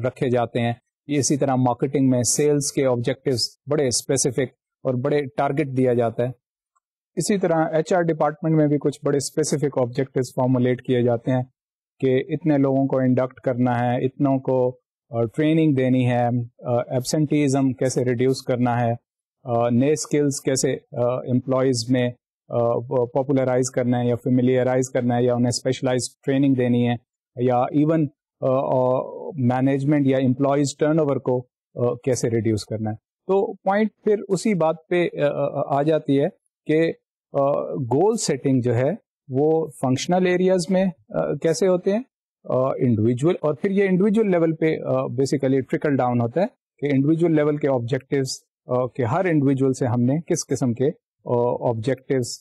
رکھے جاتے ہیں. اسی طرح مارکیٹنگ میں سیلز کے آبجیکٹیوز بڑے اسپیسیفک اور بڑے ٹارگٹ دیا جاتا ہے. اسی طرح HR ڈپارٹمنٹ میں بھی کچھ بڑے اسپیسیفک آبجیکٹیوز فارمولیٹ کیے جاتے ہیں کہ اتنے لوگوں کو انڈکٹ کرنا ہے, اتنوں کو ٹریننگ دینی ہے, ایبسنٹیزم کیسے ریڈیوس کرنا ہے, نئے اسکلز کیسے امپلائیز میں پاپولرائز کرنا ہے یا فیملیئرائز کرنا ہے, یا انہیں اسپیشلائز ٹریننگ دینی ہے, یا ایون مینجمنٹ یا امپلائیز ٹرن اوور کو کیسے ریڈیوس کرنا ہے. تو پوائنٹ پھر اسی بات پہ آ جاتی ہے کہ گول سیٹنگ جو ہے وہ فنکشنل ایریاز میں کیسے ہوتے ہیں, انڈیویجول, اور پھر یہ انڈیویجول لیول پہ بیسیکلی ٹرکل ڈاؤن ہوتا ہے کہ انڈیویجول لیول کے آبجیکٹیوز کہ ہر انڈیویجول سے ہم نے کس قسم کے آبجیکٹیوز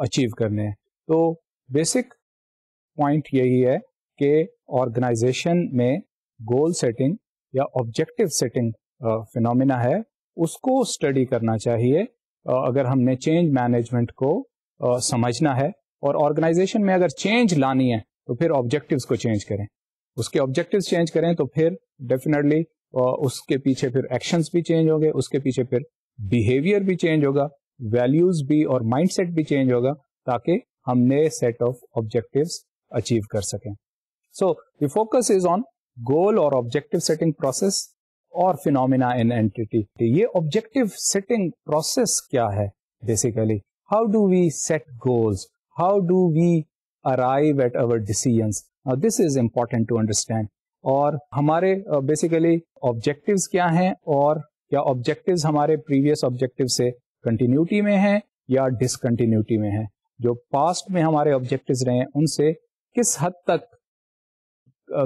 اچیو کرنے ہیں. تو بیسک پوائنٹ یہی ہے کہ آرگنائزیشن میں گول سیٹنگ یا آبجیکٹیو سیٹنگ فینومینا ہے, اس کو اسٹڈی کرنا چاہیے اگر ہم نے چینج مینجمنٹ کو سمجھنا ہے. اور آرگنائزیشن میں اگر چینج لانی ہے تو پھر آبجیکٹیوز کو چینج کریں, اس کے آبجیکٹیوز چینج کریں تو پھر ڈیفینیٹلی اس کے پیچھے پھر ایکشنز بھی چینج ہوں گے, اس کے پیچھے پھر بیہیویئر بھی چینج ہوگا, ویلیوز بھی اور مائنڈ سیٹ بھی چینج ہوگا, تاکہ ہم نئے سیٹ آف آبجیکٹیوز اچیو کر سکیں. سو the focus is on goal اور آبجیکٹیو سیٹنگ پروسیس اور فینومینا ان اینٹی. یہ آبجیکٹیو سیٹنگ پروسیس کیا ہے basically, how do we set goals, how do we arrive at our decisions. Now this is important to understand. اور ہمارے basically objectives کیا ہیں, اور کیا آبجیکٹیوز ہمارے پریویس آبجیکٹیو سے کنٹینیوٹی میں ہیں یا ڈسکنٹینیوٹی میں ہیں. جو پاسٹ میں ہمارے آبجیکٹیوز رہے ہیں ان سے کس حد تک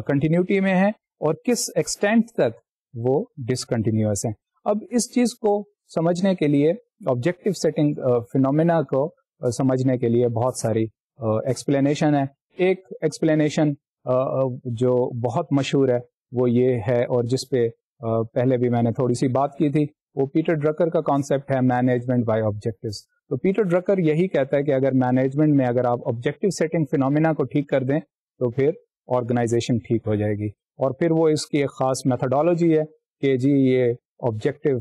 کنٹینیوٹی میں ہیں اور کس ایکسٹینٹ تک وہ ڈسکنٹینیوس ہیں. اب اس چیز کو سمجھنے کے لیے, آبجیکٹیو سیٹنگ فینومینا کو سمجھنے کے لیے بہت ساری ایکسپلینیشن ہے. ایک ایکسپلینیشن جو بہت مشہور ہے وہ یہ ہے, اور جس پہ پہلے بھی میں نے تھوڑی سی بات کی تھی, وہ پیٹر ڈرکر کا کانسیپٹ ہے مینجمنٹ بائی آبجیکٹیوز. تو پیٹر ڈرکر یہی کہتا ہے کہ اگر مینجمنٹ میں اگر آپ آبجیکٹیو سیٹنگ فینومینا کو ٹھیک کر دیں تو پھر آرگنائزیشن ٹھیک ہو جائے گی. اور پھر وہ اس کی ایک خاص میتھڈالوجی ہے کہ جی یہ آبجیکٹیو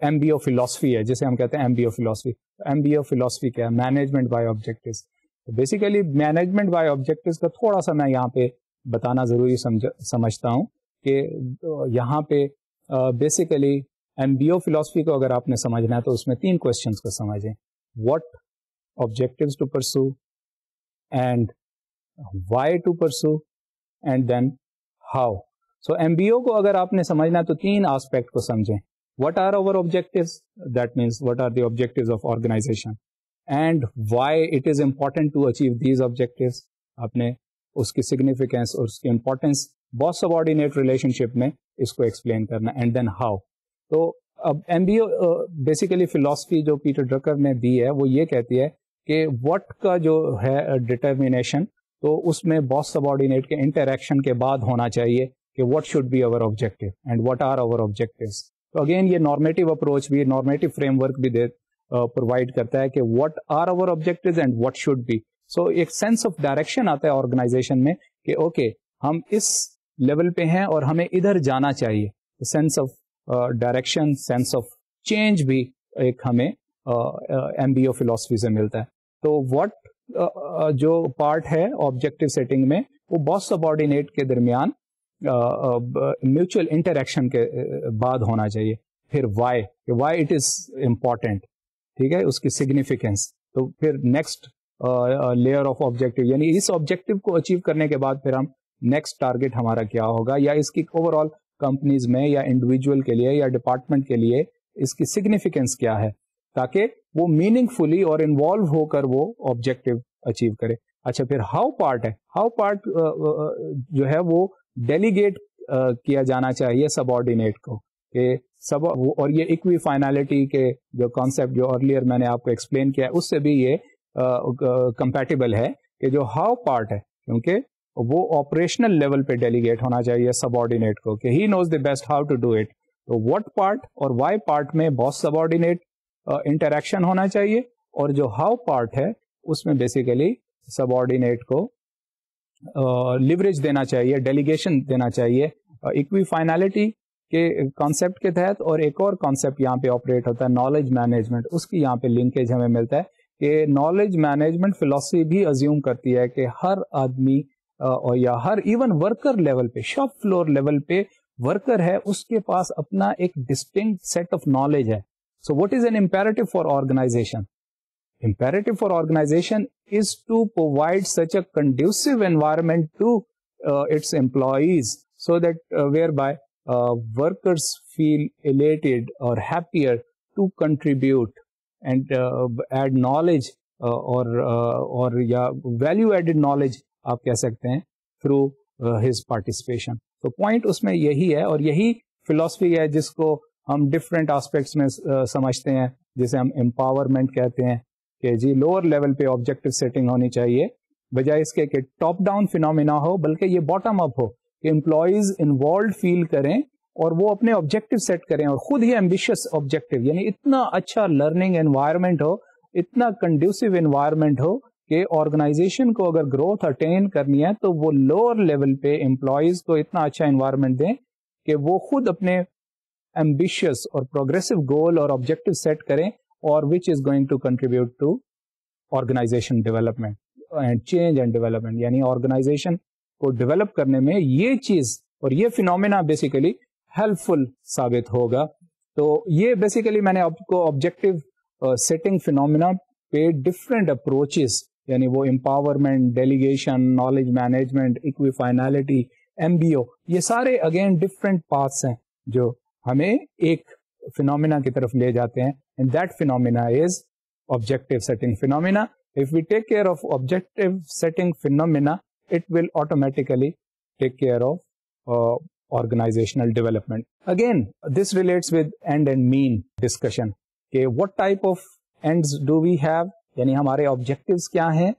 MBO فلاسفی ہے, جسے ہم کہتے ہیں MBO فلاسفی. MBO فلاسفی کیا ہے, management by objectives. Basically management by objectives کا تھوڑا سا میں یہاں پہ بتانا ضروری سمجھتا ہوں کہ یہاں پہ بیسیکلی MBO فلاسفی کو اگر آپ نے سمجھنا ہے تو اس میں 3 کوشچنس کو سمجھیں. What objectives to pursue, and why to pursue, and then how. So MBO کو اگر آپ نے سمجھنا ہے تو 3 آسپیکٹ کو سمجھیں. What are our objectives? That means what are the objectives of organization? And why it is important to achieve these objectives? آپ نے اس کی significance اور اس کی importance boss subordinate relationship میں اس کو explain کرنا. And then how? تو اب MBO basically philosophy جو پیٹر ڈرکر نے دی ہے وہ یہ کہتی ہے کہ what کا جو ہے determination تو اس میں boss subordinate کے interaction کے بعد ہونا چاہیے کہ what should be our objective and what are our objectives. تو اگین یہ نارمیٹیو اپروچ بھی, نارمیٹیو فریم ورک بھی پرووائڈ کرتا ہے کہ what are our objectives and what should be. سو ایک سینس آف ڈائریکشن آتا ہے آرگنائزیشن میں کہ اوکے ہم اس لیول پہ ہیں اور ہمیں ادھر جانا چاہیے. Sense of direction, sense of change بھی ایک ہمیں MBO فلاسفی سے ملتا ہے. تو واٹ جو پارٹ ہے آبجیکٹو سیٹنگ میں وہ باس سبارڈینیٹ کے درمیان میوچل انٹریکشن کے بعد ہونا چاہیے. پھر وائی اٹ از امپورٹینٹ, ٹھیک ہے, اس کی سگنیفیکینس. تو پھر نیکسٹ لیئر آف آبجیکٹو, یعنی اس آبجیکٹو کو اچیو کرنے کے بعد پھر ہم نیکسٹ ٹارگیٹ ہمارا کیا ہوگا, یا اس کی اوور آل کمپنیز میں یا انڈیویجول کے لیے یا ڈپارٹمنٹ کے لیے اس کی سگنیفیکینس کیا ہے, تاکہ وہ میننگ فلی اور انوالو ہو کر وہ آبجیکٹو اچیو کرے. اچھا, پھر ہاؤ پارٹ ہے. ہاؤ پارٹ جو ہے وہ ڈیلیگیٹ کیا جانا چاہیے سب آرڈینیٹ کو, کہ سب, اور یہ ایکوی فائنلٹی کے جو کانسیپٹ جو ارلیئر میں نے آپ کو ایکسپلین کیا اس سے بھی یہ کمپیٹیبل ہے کہ جو ہاؤ پارٹ ہے, کیونکہ وہ آپریشنل لیول پہ ڈیلیگیٹ ہونا چاہیے سب آرڈینیٹ کو کہ he knows the best how to do it. تو واٹ پارٹ اور وائی پارٹ میں باس سب آرڈینیٹ انٹریکشن ہونا چاہیے, اور جو ہاؤ پارٹ ہے اس میں بیسیکلی سب آرڈینیٹ کو لیوریج دینا چاہیے, ڈیلیگیشن دینا چاہیے ایکوی فائنلٹی کے کانسیپٹ کے تحت. اور ایک اور کانسیپٹ یہاں پہ آپریٹ ہوتا ہے نالج مینجمنٹ, اس کی یہاں پہ لنکیج ہمیں ملتا ہے کہ نالج مینجمنٹ فلاسفی بھی ازیوم کرتی ہے کہ ہر آدمی یا ہر ایون ورکر لیول پہ, شاپ فلور لیول پہ ورکر ہے, اس کے پاس اپنا ایک ڈسٹنکٹ سیٹ آف نالج ہے. So what is an imperative for organization? Imperative for organization is to provide such a conducive environment to its employees so that whereby workers feel elated or happier to contribute and add knowledge or value added knowledge آپ کہہ سکتے ہیں through his participation. تو point اس میں یہی ہے, اور یہی philosophy ہے جس کو ہم different aspects میں سمجھتے ہیں, جسے ہم empowerment کہتے ہیں کہ جی لوور لیول پہ آبجیکٹو سیٹنگ ہونی چاہیے, بجائے اس کے کہ ٹاپ ڈاؤن فینومینا ہو, بلکہ یہ باٹم اپ ہو کہ امپلائیز انوالوڈ فیل کریں اور وہ اپنے آبجیکٹو سیٹ کریں اور خود ہی ایمبیشیس آبجیکٹو, یعنی اتنا اچھا لرننگ انوائرمنٹ ہو, اتنا کنڈیوسو انوائرمنٹ ہو کہ آرگنائزیشن کو اگر گروتھ اٹین کرنی ہے تو وہ لوور لیول پہ امپلائیز کو اتنا اچھا انوائرمنٹ دیں کہ وہ خود اپنے ایمبیشیس اور پروگریسو گول اور آبجیکٹو سیٹ کریں, اور which is going to contribute to organization development and change and development. یعنی آرگنائزیشن کو ڈیولپ کرنے میں یہ چیز اور یہ فینومینا بیسیکلی ہیلپ فل ثابت ہوگا. تو یہ بیسیکلی میں نے آپ کو آبجیکٹو سیٹنگ فینومینا پہ ڈفرینٹ اپروچز, یعنی وہ empowerment, delegation, knowledge management, equifinality, MBO, یہ سارے اگین ڈفرینٹ پاتھس ہیں جو ہمیں ایک phenomena کی طرف لے جاتے ہیں, and that phenomena is objective setting phenomena. If we take care of objective setting phenomena, it will automatically take care of organizational development. Again, this relates with end and mean discussion. کہ what type of ends do we have, یعنی ہمارے objectives کیا ہیں,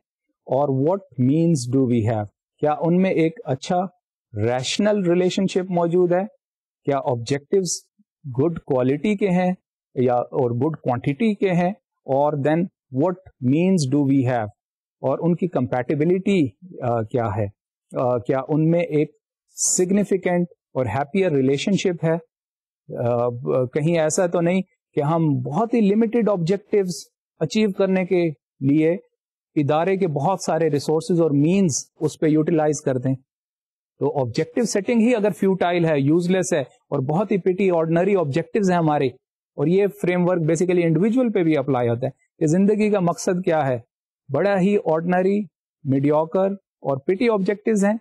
اور what means do we have, کیا ان میں ایک اچھا rational relationship موجود ہے, کیا objectives گڈ کوالٹی کے ہیں یا اور گڈ کوانٹٹی کے ہیں, اور then what means do we have, اور ان کی کمپیٹیبلٹی کیا ہے, کیا ان میں ایک سگنیفیکینٹ اور ہیپیئر ریلیشن شپ ہے. کہیں ایسا تو نہیں کہ ہم بہت ہی لمیٹڈ آبجیکٹیوز اچیو کرنے کے لیے ادارے کے بہت سارے ریسورسز اور مینس اس پہ یوٹیلائز کر دیں. تو آبجیکٹو سیٹنگ ہی اگر فیوٹائل ہے, یوز لیس ہے, اور بہت ہی پیٹی آرڈنری آبجیکٹوز ہیں ہمارے, اور یہ فریم ورک بیسیکلی انڈیویجول پہ بھی اپلائی ہوتا ہے کہ زندگی کا مقصد کیا ہے, بڑا ہی آرڈنری, میڈیوکر اور پیٹی آبجیکٹوز ہیں,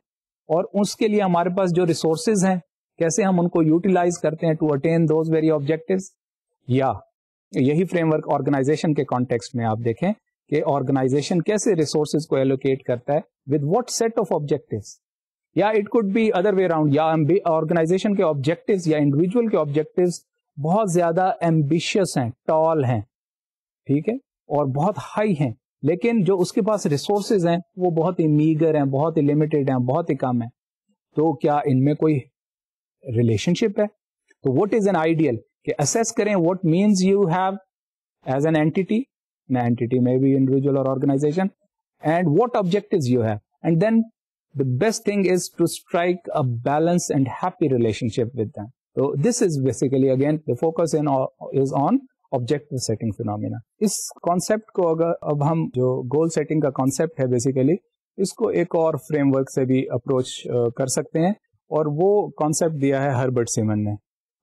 اور اس کے لیے ہمارے پاس جو ریسورسز ہیں کیسے ہم ان کو یوٹیلائز کرتے ہیں to attain those very objectives. یا یہی فریم ورک آرگنائزیشن کے کانٹیکسٹ میں آپ دیکھیں کہ آرگنائزیشن کیسے ریسورسز کو ایلوکیٹ کرتا ہے with what set of objectives, یا it could be other way around, یا آرگنائزیشن کے آبجیکٹوز یا انڈیویجول کے آبجیکٹوز بہت زیادہ ایمبیشیس ہیں, ٹال ہیں, ٹھیک ہے, اور بہت ہائی ہیں, لیکن جو اس کے پاس ریسورسز ہیں وہ بہت ہی میگر ہیں, بہت ہی لمیٹڈ ہیں, بہت ہی کم ہیں. تو کیا ان میں کوئی ریلیشن شپ ہے؟ تو واٹ از این آئیڈیل کہ اسیس کریں what means you have as an entity, entity میں بھی انڈیویجول اور organization, and what objectives you have, and then the best thing is to strike a balanced and happy relationship with them. So this is basically again the focus is on objective setting phenomena. اس concept کو اگر اب ہم جو goal setting کا concept ہے basically اس کو ایک اور فریم ورک سے بھی اپروچ کر سکتے ہیں, اور وہ concept دیا ہے ہربرٹ سیمن نے.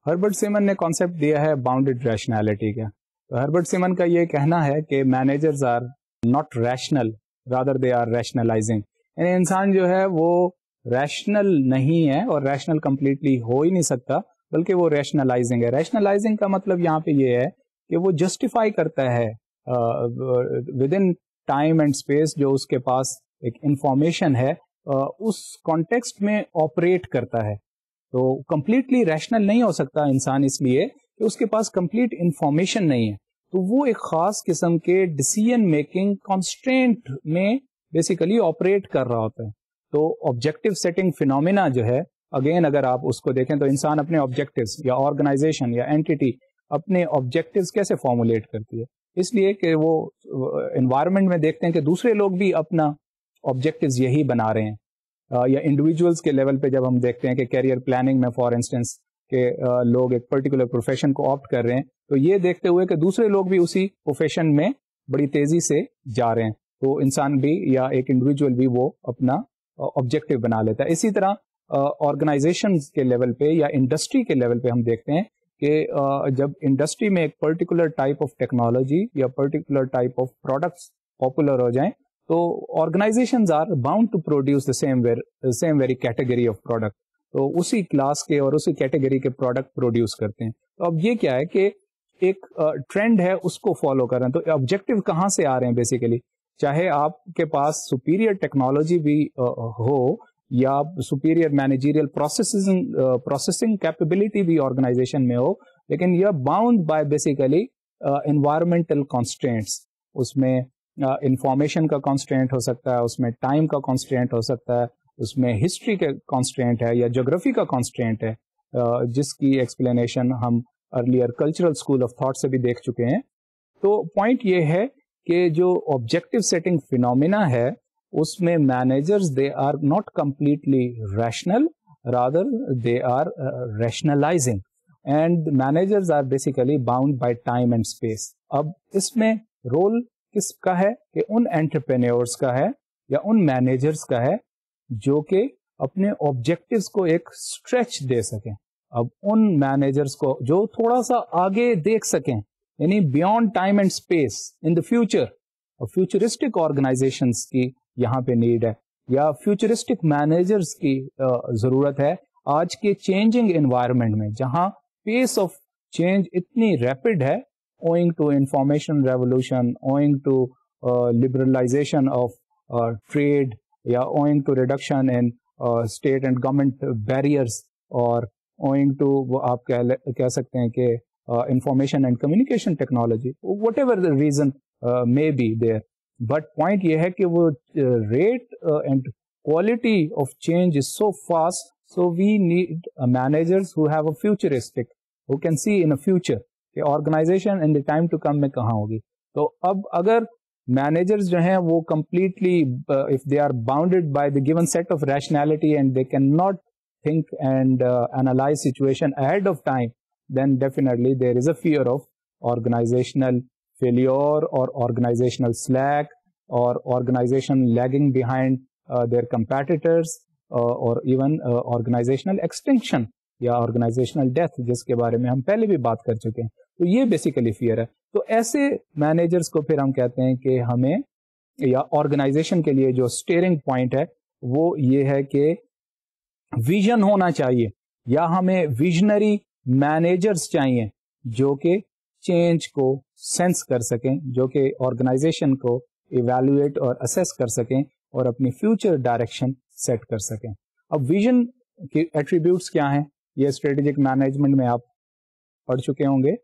ہربرٹ سیمن نے concept دیا ہے باؤنڈیڈ ریشنالٹی کا. ہربرٹ سیمن کا یہ کہنا ہے کہ managers are not rational rather they are rationalising. یعنی انسان جو ہے وہ ریشنل نہیں ہے, اور ریشنل کمپلیٹلی ہو ہی نہیں سکتا, بلکہ وہ ریشنلائزنگ ہے. ریشنلائزنگ کا مطلب یہاں پہ یہ ہے کہ وہ جسٹیفائی کرتا ہے with in time and space جو اس کے پاس ایک انفارمیشن ہے اس کانٹیکسٹ میں آپریٹ کرتا ہے. تو کمپلیٹلی ریشنل نہیں ہو سکتا انسان اس لیے کہ اس کے پاس کمپلیٹ انفارمیشن نہیں ہے. تو وہ ایک خاص قسم کے ڈیسیژن میکنگ کانسٹرینٹ میں بیسیکلی آپریٹ کر رہا ہوتا ہے. تو آبجیکٹو سیٹنگ فینومینا جو ہے اگین اگر آپ اس کو دیکھیں تو انسان اپنے آبجیکٹوز یا آرگنائزیشن یا اینٹی اپنے آبجیکٹوز کیسے فارمولیٹ کرتی ہے, اس لیے کہ وہ انوائرمنٹ میں دیکھتے ہیں کہ دوسرے لوگ بھی اپنا آبجیکٹوز یہی بنا رہے ہیں, یا انڈیویجولس کے لیول پہ جب ہم دیکھتے ہیں کہ کیریئر پلاننگ میں فار انسٹنس کہ لوگ ایک پرٹیکولر پروفیشن کو آپٹ کر رہے ہیں, تو یہ دیکھتے ہوئے کہ دوسرے لوگ بھی اسی پروفیشن میں بڑی تیزی سے جا رہے ہیں, تو انسان بھی یا ایک انڈیویجول بھی وہ اپنا آبجیکٹو بنا لیتا ہے. اسی طرح آرگنائزیشن کے لیول پہ یا انڈسٹری کے لیول پہ ہم دیکھتے ہیں کہ جب انڈسٹری میں ایک پرٹیکولر ٹائپ آف ٹیکنالوجی یا particular type of products popular ہو جائیں تو organisations are bound to produce the same very category of product, تو اسی کلاس کے اور اسی کیٹیگری کے پروڈکٹ پروڈیوس کرتے ہیں. تو اب یہ کیا ہے کہ ایک ٹرینڈ ہے اس کو فالو کر رہے ہیں. تو آبجیکٹو کہاں سے آ رہے ہیں بیسیکلی, چاہے آپ کے پاس سپیریئر ٹیکنالوجی بھی ہو یا سپیریئر مینیجیریل پروسیسنگ کیپیبلٹی بھی آرگنائزیشن میں ہو, لیکن یہ bound by basically environmental constraints. اس میں انفارمیشن کا کانسٹرینٹ ہو سکتا ہے, اس میں ٹائم کا کانسٹرینٹ ہو سکتا ہے, اس میں ہسٹری کا کانسٹرینٹ ہے یا جیوگرافی کا کانسٹرینٹ ہے, جس کی ایکسپلینیشن ہم earlier cultural school of thought سے بھی دیکھ چکے ہیں. تو پوائنٹ یہ ہے کہ جو آبجیکٹو سیٹنگ فینومینا ہے اس میں managers they are not completely rational rather they are rationalising, and managers are basically bound by time and space. اب اس میں رول کس کا ہے کہ ان انٹرپرینیورس کا ہے یا ان مینیجرز کا ہے جو کہ اپنے آبجیکٹوز کو ایک اسٹریچ دے سکیں. اب ان مینیجرز کو جو تھوڑا سا آگے دیکھ سکیں, یعنی beyond time and space in the future, اور فیوچرسٹک آرگنائزیشنس کی یہاں پہ نیڈ ہے, یا فیوچرسٹک مینیجرز کی ضرورت ہے آج کے چینجنگ انوائرمنٹ میں, جہاں پیس آف چینج اتنی ریپڈ ہے owing to information revolution, owing to liberalization of trade, یا owing to reduction in state and government barriers, اور owing to وہ آپ کہہ سکتے ہیں کہ information and communication technology, whatever the reason may be there. But point یہ ہے کہ وہ rate and quality of change is so fast, so we need managers who have a futuristic, who can see in a future کہ organization in the time to come میں کہاں ہوگی. تو اب اگر مینیجرز جو ہیں وہ completely if they are bounded by the given set of rationality and they can not think and analyze situation ahead of time, then definitely there is a fear of organizational failure اور organizational slack اور organization lagging behind their competitors, اور even organizational extinction یا organizational death, جس کے بارے میں ہم پہلے بھی بات کر چکے ہیں. تو یہ بیسیکلی فیئر ہے. تو ایسے مینیجرز کو پھر ہم کہتے ہیں کہ ہمیں یا آرگنائزیشن کے لیے جو اسٹیئرنگ پوائنٹ ہے وہ یہ ہے کہ ویژن ہونا چاہیے, یا ہمیں ویژنری مینیجرز چاہیے جو کہ چینج کو سینس کر سکیں, جو کہ آرگنائزیشن کو ایویلویٹ اور اسیس کر سکیں اور اپنی فیوچر ڈائریکشن سیٹ کر سکیں. اب ویژن کے ایٹریبیوٹس کیا ہیں, یہ اسٹریٹجک مینجمنٹ میں آپ پڑھ چکے ہوں گے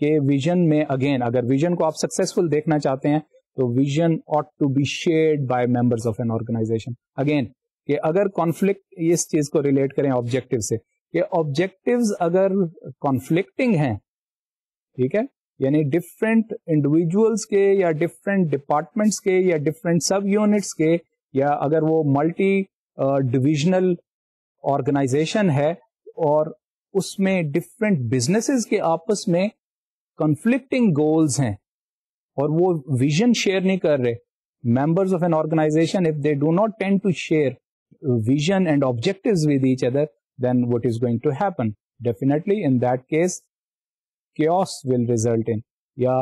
کہ ویژن میں اگین اگر ویژن کو آپ سکسیسفل دیکھنا چاہتے ہیں تو vision ought to be shared by members of an organization. Again کہ اگر کانفلکٹ, اس چیز کو ریلیٹ کریں آبجیکٹو سے, کہ آبجیکٹوز اگر کانفلکٹنگ ہیں, ٹھیک ہے, یعنی ڈفرینٹ انڈیویجولس کے یا ڈفرینٹ ڈپارٹمنٹس کے یا ڈفرینٹ سب یونٹس کے, یا اگر وہ ملٹی ڈویژنل آرگنائزیشن ہے اور اس میں ڈفرینٹ بزنسز کے آپس میں کنفلکٹنگ گولز ہیں اور وہ ویژن شیئر نہیں کر رہے, members of an organization if they do not tend to share vision and objectives with each other, then what is going to happen? Definitely in that case chaos will result in, یا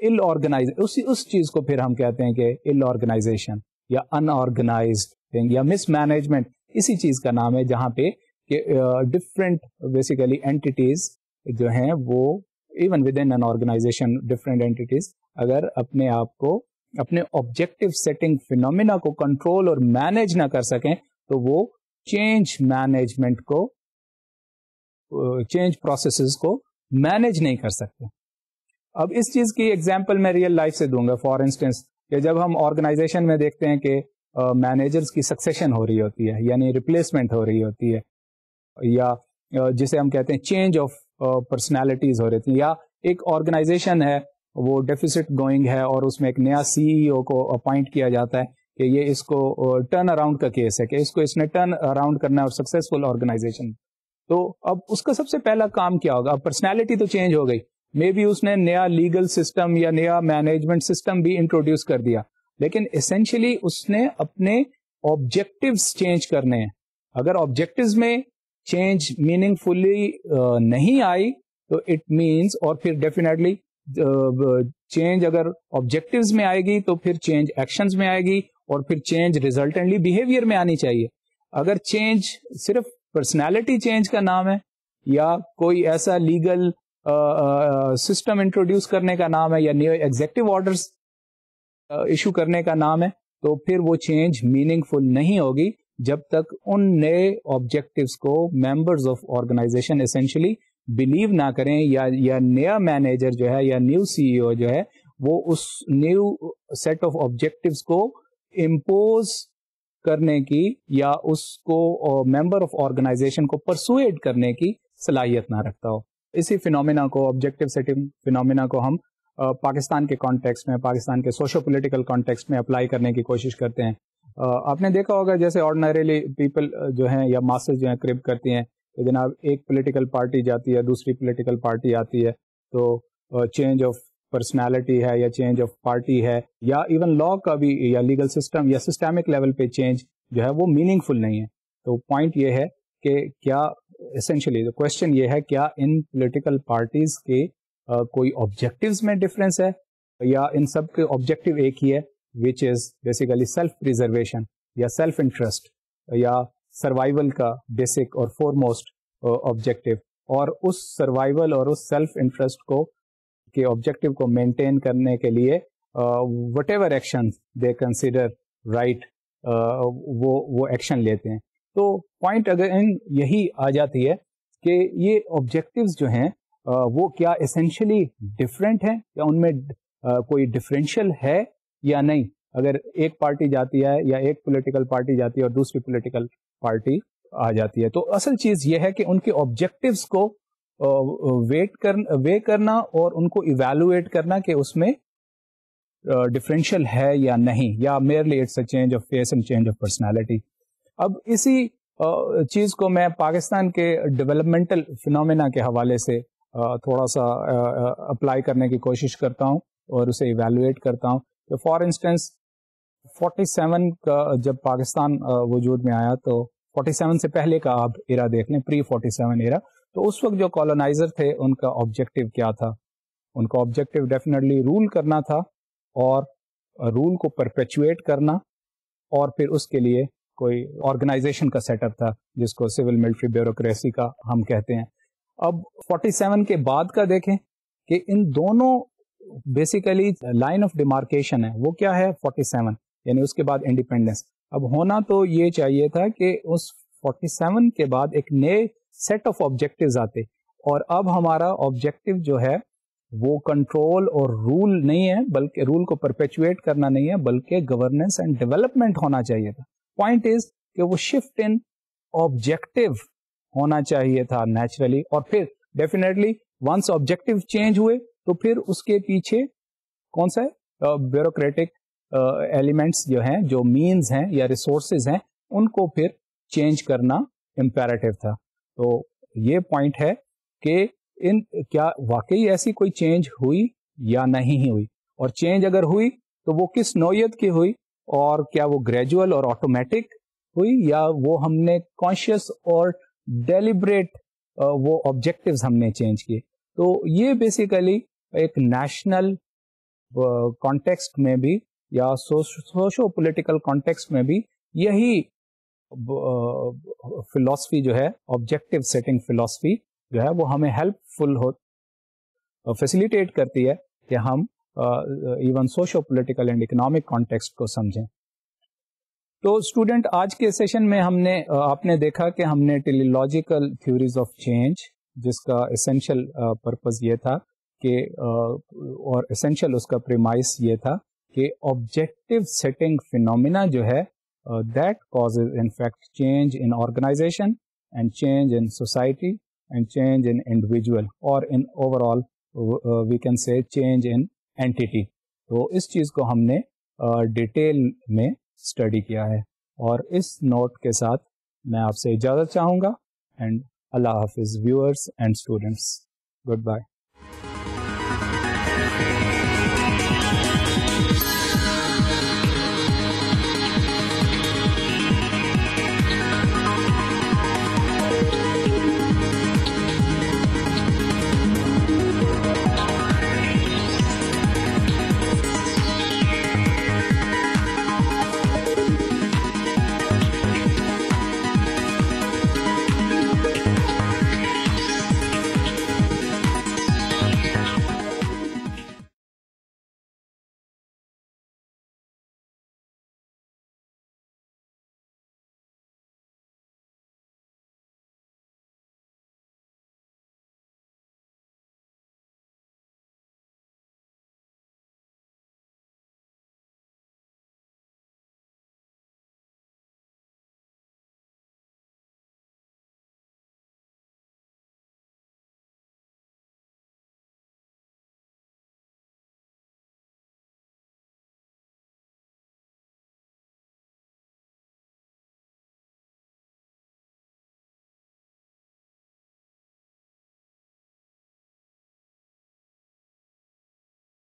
ill organized, اس چیز کو پھر ہم کہتے ہیں کہ ill organization یا unorganized thing یا mismanagement, اسی چیز کا نام ہے جہاں پہ کہ different basically entities جو ہیں وہ even within an organization different entities اگر اپنے آپ کو اپنے آبجیکٹو سیٹنگ فینومینا کو کنٹرول اور مینج نہ کر سکیں تو وہ چینج مینجمنٹ کو, چینج پروسیسز کو مینج نہیں کر سکتے. اب اس چیز کی ایگزامپل میں ریئل لائف سے دوں گا. فار انسٹنس کہ جب ہم آرگنائزیشن میں دیکھتے ہیں کہ مینیجرز کی سکسیشن ہو رہی ہوتی ہے, یعنی ریپلیسمنٹ ہو رہی ہوتی ہے, یا جسے ہم کہتے ہیں چینج آف پرسنالٹیز ہو رہی تھی, یا ایک آرگنائزیشن ہے وہ ڈیفیسٹ گوئنگ ہے اور اس میں ایک نیا سی ای او کو اپوائنٹ کیا جاتا ہے کہ یہ اس کو ٹرن اراؤنڈ کا کیس ہے کہ اس نے ٹرن اراؤنڈ کرنا ہے اور سکسیسفل آرگنائزیشن. تو اب اس کا سب سے پہلا کام کیا ہوگا؟ اب پرسنالٹی تو چینج ہو گئی, مے بی اس نے نیا لیگل سسٹم یا نیا مینجمنٹ سسٹم بھی انٹروڈیوس کر دیا, لیکن اسینشلی اس نے اپنے آبجیکٹیوز چینج کرنے ہیں. اگر آبجیکٹیوز میں چینج میننگ فلی نہیں آئی تو اٹ مینس, اور پھر ڈیفینیٹلی چینج اگر آبجیکٹیوز میں آئے گی تو پھر چینج ایکشنز میں آئے گی اور پھر چینج ریزلٹنٹلی بہیویئر میں آنی چاہیے. اگر چینج صرف پرسنالٹی چینج کا نام ہے یا کوئی ایسا لیگل سسٹم انٹروڈیوس کرنے کا نام ہے یا نیو ایگزیکٹو آرڈرز ایشو کرنے کا نام ہے, تو پھر وہ چینج میننگ فل نہیں ہوگی جب تک ان نئے آبجیکٹیوز کو members of organization essentially believe نہ کریں, یا نیا مینیجر جو ہے یا نیو سی ای او جو ہے وہ اس نیو سیٹ آف آبجیکٹیوز کو امپوز کرنے کی یا اس کو ممبر آف آرگنائزیشن کو پرسویٹ کرنے کی صلاحیت نہ رکھتا ہو. اسی فینومینا کو, آبجیکٹیو سیٹنگ فینومینا کو ہم پاکستان کے کانٹیکسٹ میں, پاکستان کے سوشو پولیٹیکل کانٹیکسٹ میں اپلائی کرنے کی کوشش کرتے ہیں. آپ نے دیکھا ہوگا جیسے آرڈنریلی پیپل جو ہیں یا ماسز جو ہیں کرب کرتی ہیں کہ جناب ایک پولیٹیکل پارٹی جاتی ہے, دوسری پولیٹیکل پارٹی آتی ہے, تو چینج آف پرسنالٹی ہے یا چینج آف پارٹی ہے یا ایون لا کا بھی یا لیگل سسٹم یا سسٹمک لیول پہ چینج جو ہے وہ میننگ فل نہیں ہے. تو پوائنٹ یہ ہے کہ کیا اسینشلی کوشچن یہ ہے کیا ان پولیٹیکل پارٹیز کے کوئی آبجیکٹیوز میں ڈفرینس ہے یا ان سب کے آبجیکٹیو ایک ہی ہے, وچ از بیسیکلی سیلف پریزرویشن یا سیلف انٹرسٹ یا سروائیول کا بیسک اور فورموسٹ آبجیکٹیو, اور اس سروائیول اور اس سیلف انٹرسٹ کو کے آبجیکٹیو کو مینٹین کرنے کے لیے what ever action they consider right وہ ایکشن لیتے ہیں. تو پوائنٹ اگر یہی آ جاتی ہے کہ یہ آبجیکٹیوز جو ہیں وہ کیا اسینشلی ڈفرینٹ ہیں یا ان میں کوئی ڈفرینشیل ہے یا نہیں. اگر ایک پارٹی جاتی ہے یا ایک پولیٹیکل پارٹی جاتی ہے اور دوسری پولیٹیکل پارٹی آ جاتی ہے, تو اصل چیز یہ ہے کہ ان کے آبجیکٹیوز کو وے کرنا اور ان کو ایویلویٹ کرنا کہ اس میں ڈفرینشیل ہے یا نہیں, یا merely it's a change of face and change of personality. اب اسی چیز کو میں پاکستان کے ڈیولپمنٹل فینومینا کے حوالے سے تھوڑا سا اپلائی کرنے کی کوشش کرتا ہوں اور اسے ایویلویٹ کرتا ہوں. تو فار انسٹنس 47 کا جب پاکستان وجود میں آیا تو 47 سے پہلے کا آپ ایرا دیکھ لیں, پری 47 ایرا, تو اس وقت جو کالونائزر تھے ان کا آبجیکٹیو کیا تھا؟ ان کا آبجیکٹیو ڈیفینیٹلی رول کرنا تھا اور رول کو پرپیچویٹ کرنا, اور پھر اس کے لیے کوئی آرگنائزیشن کا سیٹ اپ تھا جس کو سول ملٹری بیوروکریسی کا ہم کہتے ہیں. اب 47 کے بعد کا دیکھیں کہ ان دونوں بیسیکلی لائن آف ڈیمارکیشن ہے وہ کیا ہے 47, یعنی اس کے بعد انڈیپینڈنس. اب ہونا تو یہ چاہیے تھا کہ اس 47 کے بعد ایک نئے سیٹ آف آبجیکٹیوز آتے, اور اب ہمارا آبجیکٹیو جو ہے وہ کنٹرول اور رول نہیں ہے, بلکہ رول کو پرپیچویٹ کرنا نہیں ہے, بلکہ گورننس اینڈ ڈیولپمنٹ ہونا چاہیے تھا. پوائنٹ از کہ وہ شفٹ ان آبجیکٹیو ہونا چاہیے تھا نیچرلی, اور پھر ڈیفینیٹلی ونس آبجیکٹیو چینج ہوئے تو پھر اس کے پیچھے کون سا ہے بیوروکریٹک ایلیمنٹس جو ہیں, جو مینز ہیں یا ریسورسز ہیں, ان کو پھر چینج کرنا امپیرٹیو تھا. تو یہ پوائنٹ ہے کہ کیا واقعی ایسی کوئی چینج ہوئی یا نہیں ہوئی, اور چینج اگر ہوئی تو وہ کس نوعیت کی ہوئی, اور کیا وہ گریجول اور آٹومیٹک ہوئی, یا وہ ہم نے کانشیس اور ڈیلیبریٹ وہ آبجیکٹیوز ہم نے چینج کیے. تو یہ بیسیکلی ایک نیشنل کانٹیکسٹ میں بھی یا سوشو پولیٹیکل کانٹیکسٹ میں بھی یہی فلاسفی جو ہے, آبجیکٹیو سیٹنگ فلاسفی جو ہے, وہ ہمیں ہیلپ فل فیسیلیٹیٹ کرتی ہے کہ ہم even socio political and economic context کو سمجھیں. تو اسٹوڈنٹ, آج کے سیشن میں ہم نے آپ نے دیکھا کہ ہم نے ٹیلیولوجیکل تھیوریز آف چینج, جس کا اسینشیل پرپز یہ تھا کہ اور اسینشیل اس کا پریمائس یہ تھا کہ آبجیکٹیو سیٹنگ فینومینا جو ہے that causes in fact change in organisation and change in society and change in individual اور in overall we can say change in entity. تو اس چیز کو ہم نے ڈیٹیل میں اسٹڈی کیا ہے, اور اس نوٹ کے ساتھ میں آپ سے اجازت چاہوں گا, اینڈ اللہ حافظ viewers and students. Good bye.